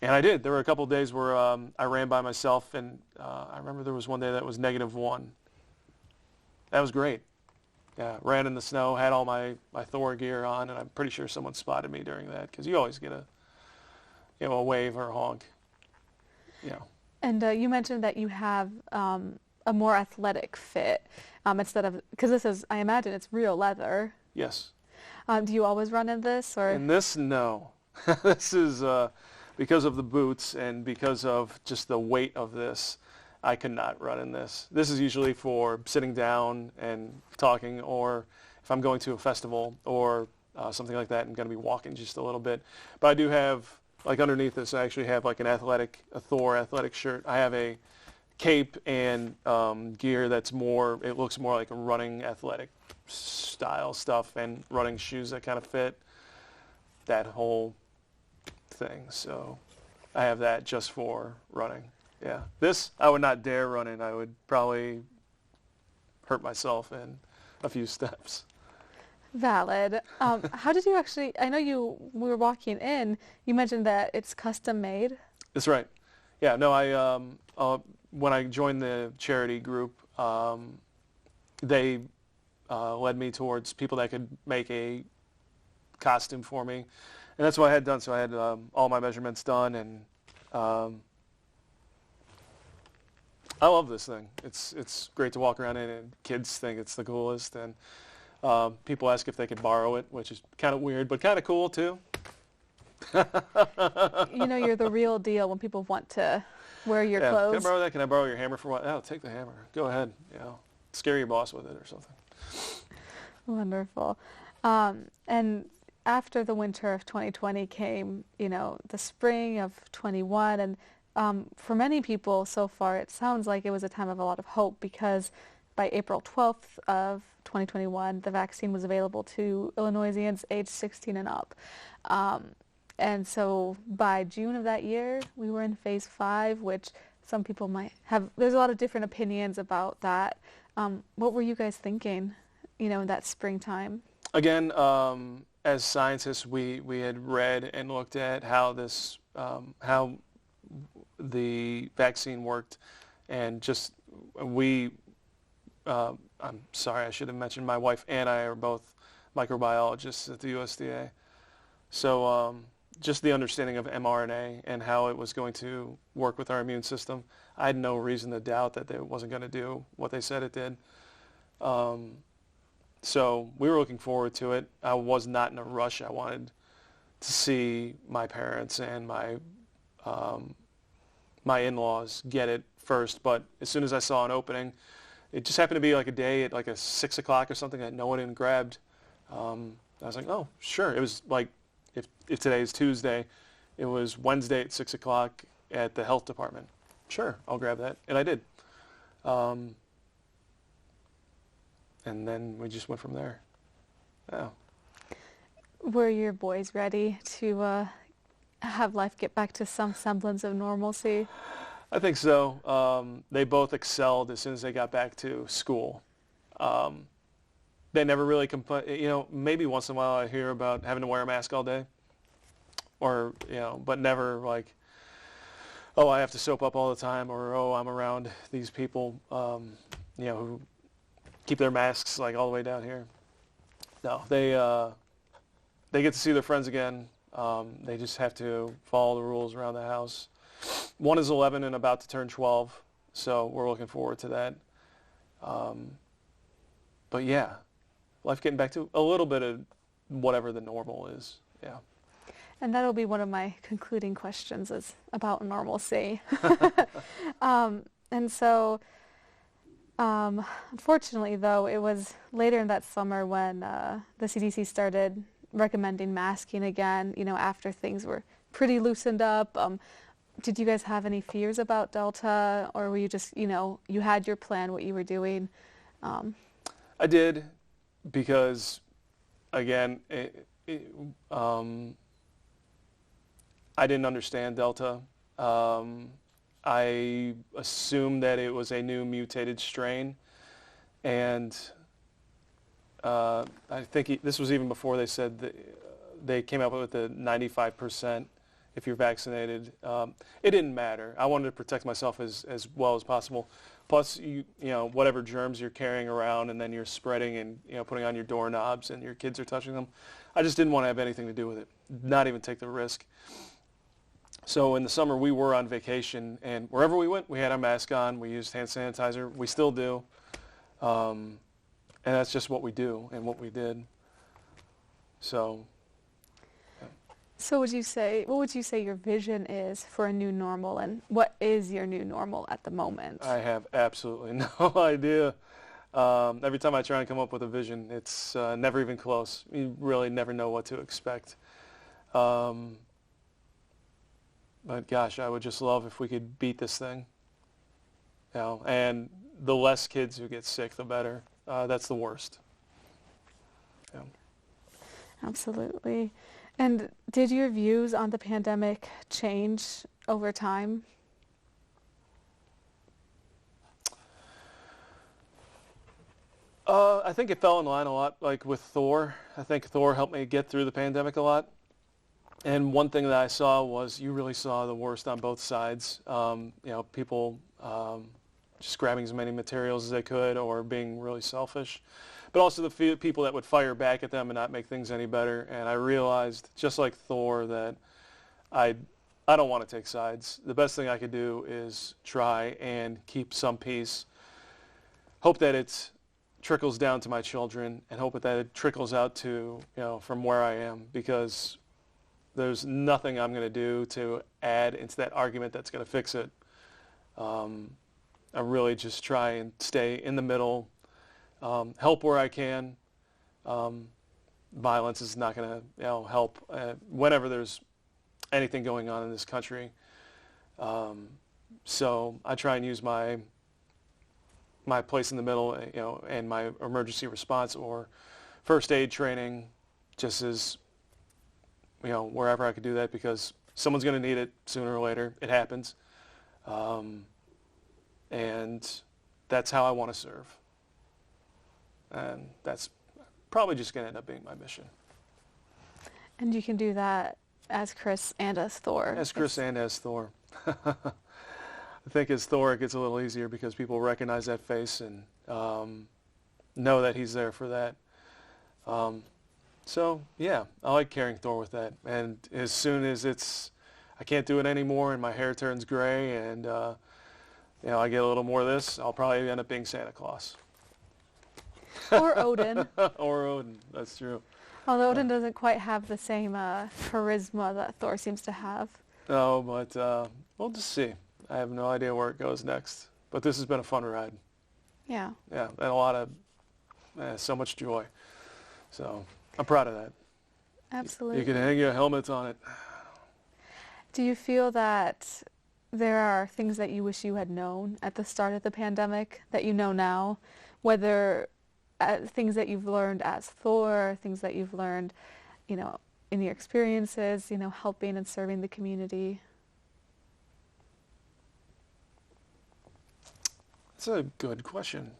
And I did. There were a couple of days where I ran by myself, and I remember there was one day that was -1. That was great. Yeah, ran in the snow, had all my Thor gear on, and I'm pretty sure someone spotted me during that, because you always get a wave or a honk. Yeah. And you mentioned that you have a more athletic fit instead of, because this is, I imagine it's real leather. Yes. Do you always run in this, or? In this, no. This is because of the boots and because of just the weight of this. I could not run in this. This is usually for sitting down and talking, or if I'm going to a festival or something like that, I'm going to be walking just a little bit. But I do have, like underneath this, I actually have like a Thor athletic shirt. I have a cape and gear that's more, it looks more like a running athletic style stuff, and running shoes that kind of fit that whole thing. So I have that just for running. Yeah. This, I would not dare run in. I would probably hurt myself in a few steps. Valid. How did you actually, I know we were walking in, you mentioned that it's custom made. That's right. Yeah, no, when I joined the charity group, they led me towards people that could make a costume for me. And that's what I had done. So I had all my measurements done, and I love this thing. It's great to walk around in, and kids think it's the coolest. And people ask if they could borrow it, which is kind of weird, but kind of cool too. You know, you're the real deal when people want to wear your clothes. Can I borrow that? Can I borrow your hammer for what? Oh, take the hammer. Go ahead. You know, scare your boss with it or something. Wonderful. And after the winter of 2020 came, you know, the spring of 21, and for many people so far, it sounds like it was a time of a lot of hope, because by April 12th of 2021, the vaccine was available to Illinoisians aged 16 and up. And so by June of that year, we were in phase 5, which some people might have, there's a lot of different opinions about that. What were you guys thinking, you know, in that springtime? Again, as scientists, we had read and looked at how this, how the vaccine worked, and just I'm sorry, I should have mentioned my wife and I are both microbiologists at the USDA. So just the understanding of mRNA and how it was going to work with our immune system, I had no reason to doubt that it wasn't going to do what they said it did. So we were looking forward to it. I was not in a rush. I wanted to see my parents and my in-laws get it first. But as soon as I saw an opening, it just happened to be like a day at like a 6 o'clock or something that no one had grabbed. I was like, oh, sure. It was like, if today is Tuesday, it was Wednesday at 6 o'clock at the health department. Sure, I'll grab that. And I did. And then we just went from there. Yeah. Were your boys ready to have life get back to some semblance of normalcy? I think so. They both excelled as soon as they got back to school. They never really complained. You know, maybe once in a while I hear about having to wear a mask all day, or, you know, but never like, oh, I have to soap up all the time, or, oh, I'm around these people, you know, who keep their masks like all the way down here. No, they get to see their friends again. They just have to follow the rules around the house. One is 11 and about to turn 12, so we're looking forward to that. But yeah, life getting back to a little bit of whatever the normal is. Yeah. And that'll be one of my concluding questions, is about normalcy. And so, unfortunately, though, it was later in that summer when the CDC started recommending masking again, after things were pretty loosened up. Did you guys have any fears about Delta, or were you just, you had your plan, what you were doing? I did, because, again, I didn't understand Delta. I assumed that it was a new mutated strain, and I think this was even before they said that they came up with the 95% if you're vaccinated. It didn't matter. I wanted to protect myself as well as possible. Plus, whatever germs you're carrying around and then you're spreading and putting on your doorknobs and your kids are touching them. I just didn't want to have anything to do with it, not even take the risk. So in the summer, we were on vacation, and wherever we went, we had our mask on. We used hand sanitizer. We still do. And that's just what we do and what we did. So. So what would you say your vision is for a new normal, and what is your new normal at the moment? I have absolutely no idea. Every time I try and come up with a vision, it's never even close. You really never know what to expect. But gosh, I would just love if we could beat this thing. And the less kids who get sick, the better. That's the worst. Yeah. Absolutely. And did your views on the pandemic change over time? I think it fell in line a lot, like with Thor. I think Thor helped me get through the pandemic a lot. And one thing that I saw was you really saw the worst on both sides. People just grabbing as many materials as they could or being really selfish. But also the people that would fire back at them and not make things any better. And I realized, just like Thor, that I don't want to take sides. The best thing I could do is try and keep some peace. Hope that it trickles down to my children, and hope that it trickles out to, from where I am, because there's nothing I'm going to do to add into that argument that's going to fix it. I really just try and stay in the middle, help where I can. Violence is not going to help whenever there's anything going on in this country. So I try and use my place in the middle, and my emergency response or first aid training, just as wherever I could do that, because someone's going to need it sooner or later. It happens. And that's how I want to serve. And that's probably just going to end up being my mission. And you can do that as Chris and as Thor. As Chris and as Thor. I think as Thor it gets a little easier because people recognize that face and know that he's there for that. So yeah, I like carrying Thor with that. And as soon as I can't do it anymore and my hair turns gray and I get a little more of this, I'll probably end up being Santa Claus. Or Odin. Or Odin, that's true. Although Odin doesn't quite have the same charisma that Thor seems to have. No, but we'll just see. I have no idea where it goes next. But this has been a fun ride. Yeah. Yeah, and a lot of, so much joy. So I'm proud of that. Absolutely. You can hang your helmets on it. Do you feel that there are things that you wish you had known at the start of the pandemic that you know now, whether things that you've learned as Thor, things that you've learned, in your experiences, helping and serving the community? That's a good question.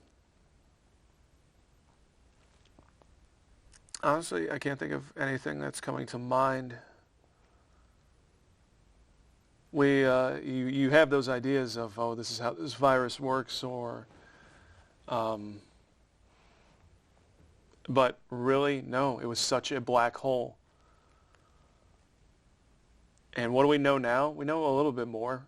Honestly, I can't think of anything that's coming to mind. You have those ideas of, this is how this virus works, or, but really, no, it was such a black hole. And what do we know now? We know a little bit more.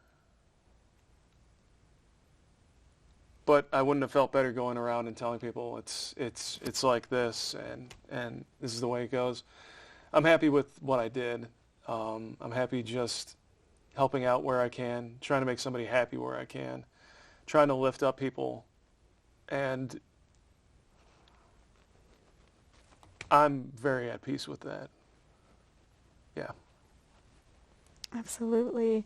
But I wouldn't have felt better going around and telling people it's like this and this is the way it goes. I'm happy with what I did. I'm happy just helping out where I can, trying to make somebody happy where I can, trying to lift up people. And I'm very at peace with that. yeah. Absolutely.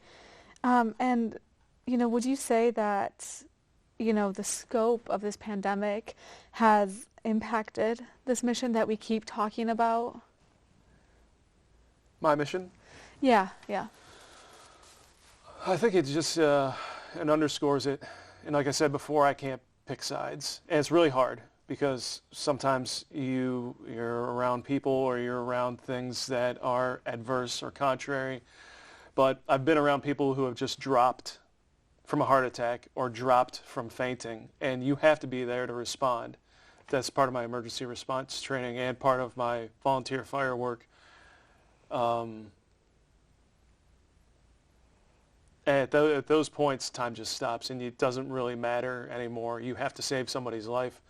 And, would you say that, the scope of this pandemic has impacted this mission that we keep talking about? My mission? Yeah, yeah. I think it just it underscores it. And like I said before, I can't pick sides. And it's really hard because sometimes you're around people or you're around things that are adverse or contrary. But I've been around people who have just dropped from a heart attack or dropped from fainting, and you have to be there to respond. That's part of my emergency response training and part of my volunteer fire work. At those points, time just stops, and it doesn't really matter anymore. You have to save somebody's life.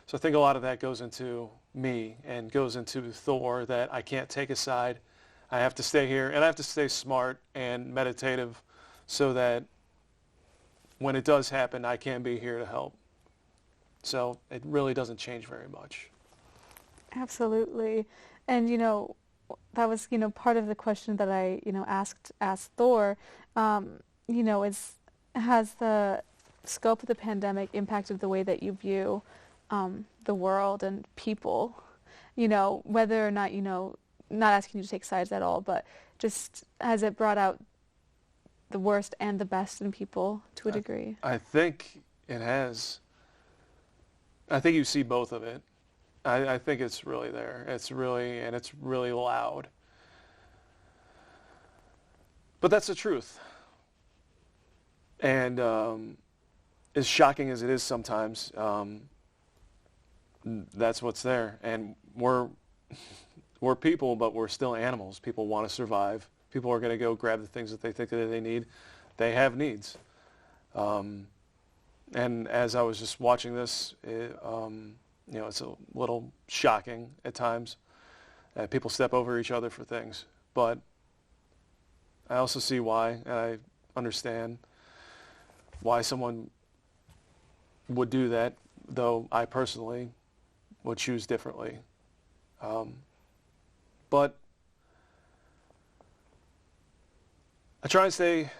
So I think a lot of that goes into me and goes into Thor, that I can't take a side. I have to stay here, and I have to stay smart and meditative so that when it does happen, I can be here to help. So it really doesn't change very much. Absolutely. And, that was, part of the question that I, asked Thor, has the scope of the pandemic impacted the way that you view the world and people? Whether or not, not asking you to take sides at all, but just has it brought out the worst and the best in people to a degree? I think it has. I think you see both of it. I think it's really there. It's really loud. But that's the truth. And as shocking as it is sometimes, that's what's there. And we're people, but we're still animals. People want to survive. People are going to go grab the things that they think that they need. They have needs. And as I was just watching this, it's a little shocking at times. People step over each other for things. But I also see why, and I understand why someone would do that, though I personally would choose differently. But I try and stay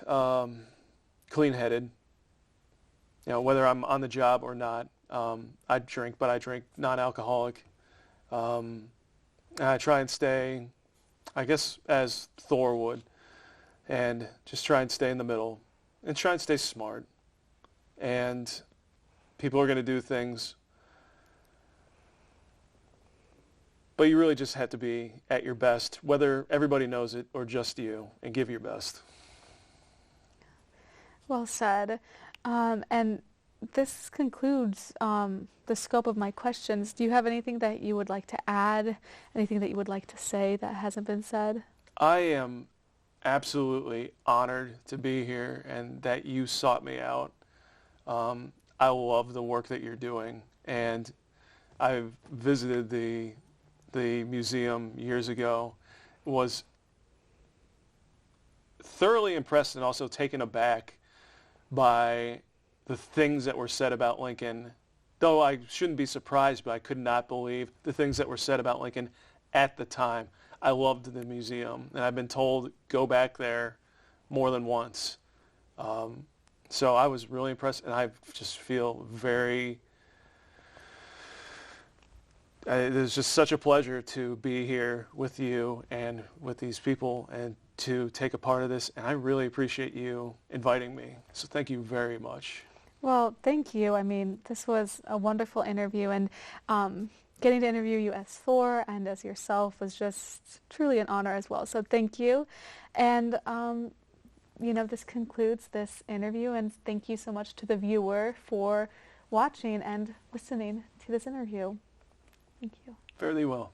clean-headed, whether I'm on the job or not. I drink, but I drink non-alcoholic. And I try and stay, I guess, as Thor would, and just try and stay in the middle and try and stay smart. And people are going to do things, but you really just have to be at your best, whether everybody knows it or just you, and give your best. Well said. And this concludes the scope of my questions. Do you have anything that you would like to add? Anything that you would like to say that hasn't been said? I am absolutely honored to be here and that you sought me out. I love the work that you're doing, and I've visited the museum years ago, was thoroughly impressed and also taken aback by the things that were said about Lincoln. Though I shouldn't be surprised, but I could not believe the things that were said about Lincoln at the time. I loved the museum, and I've been told go back there more than once. So I was really impressed, and I just feel very... it is just such a pleasure to be here with you and with these people and to take a part of this, and I really appreciate you inviting me. So thank you very much. Well, thank you. I mean, this was a wonderful interview, and getting to interview you as Thor and as yourself was just truly an honor as well. So thank you. And, this concludes this interview, and thank you so much to the viewer for watching and listening to this interview. Thank you. Fairly well.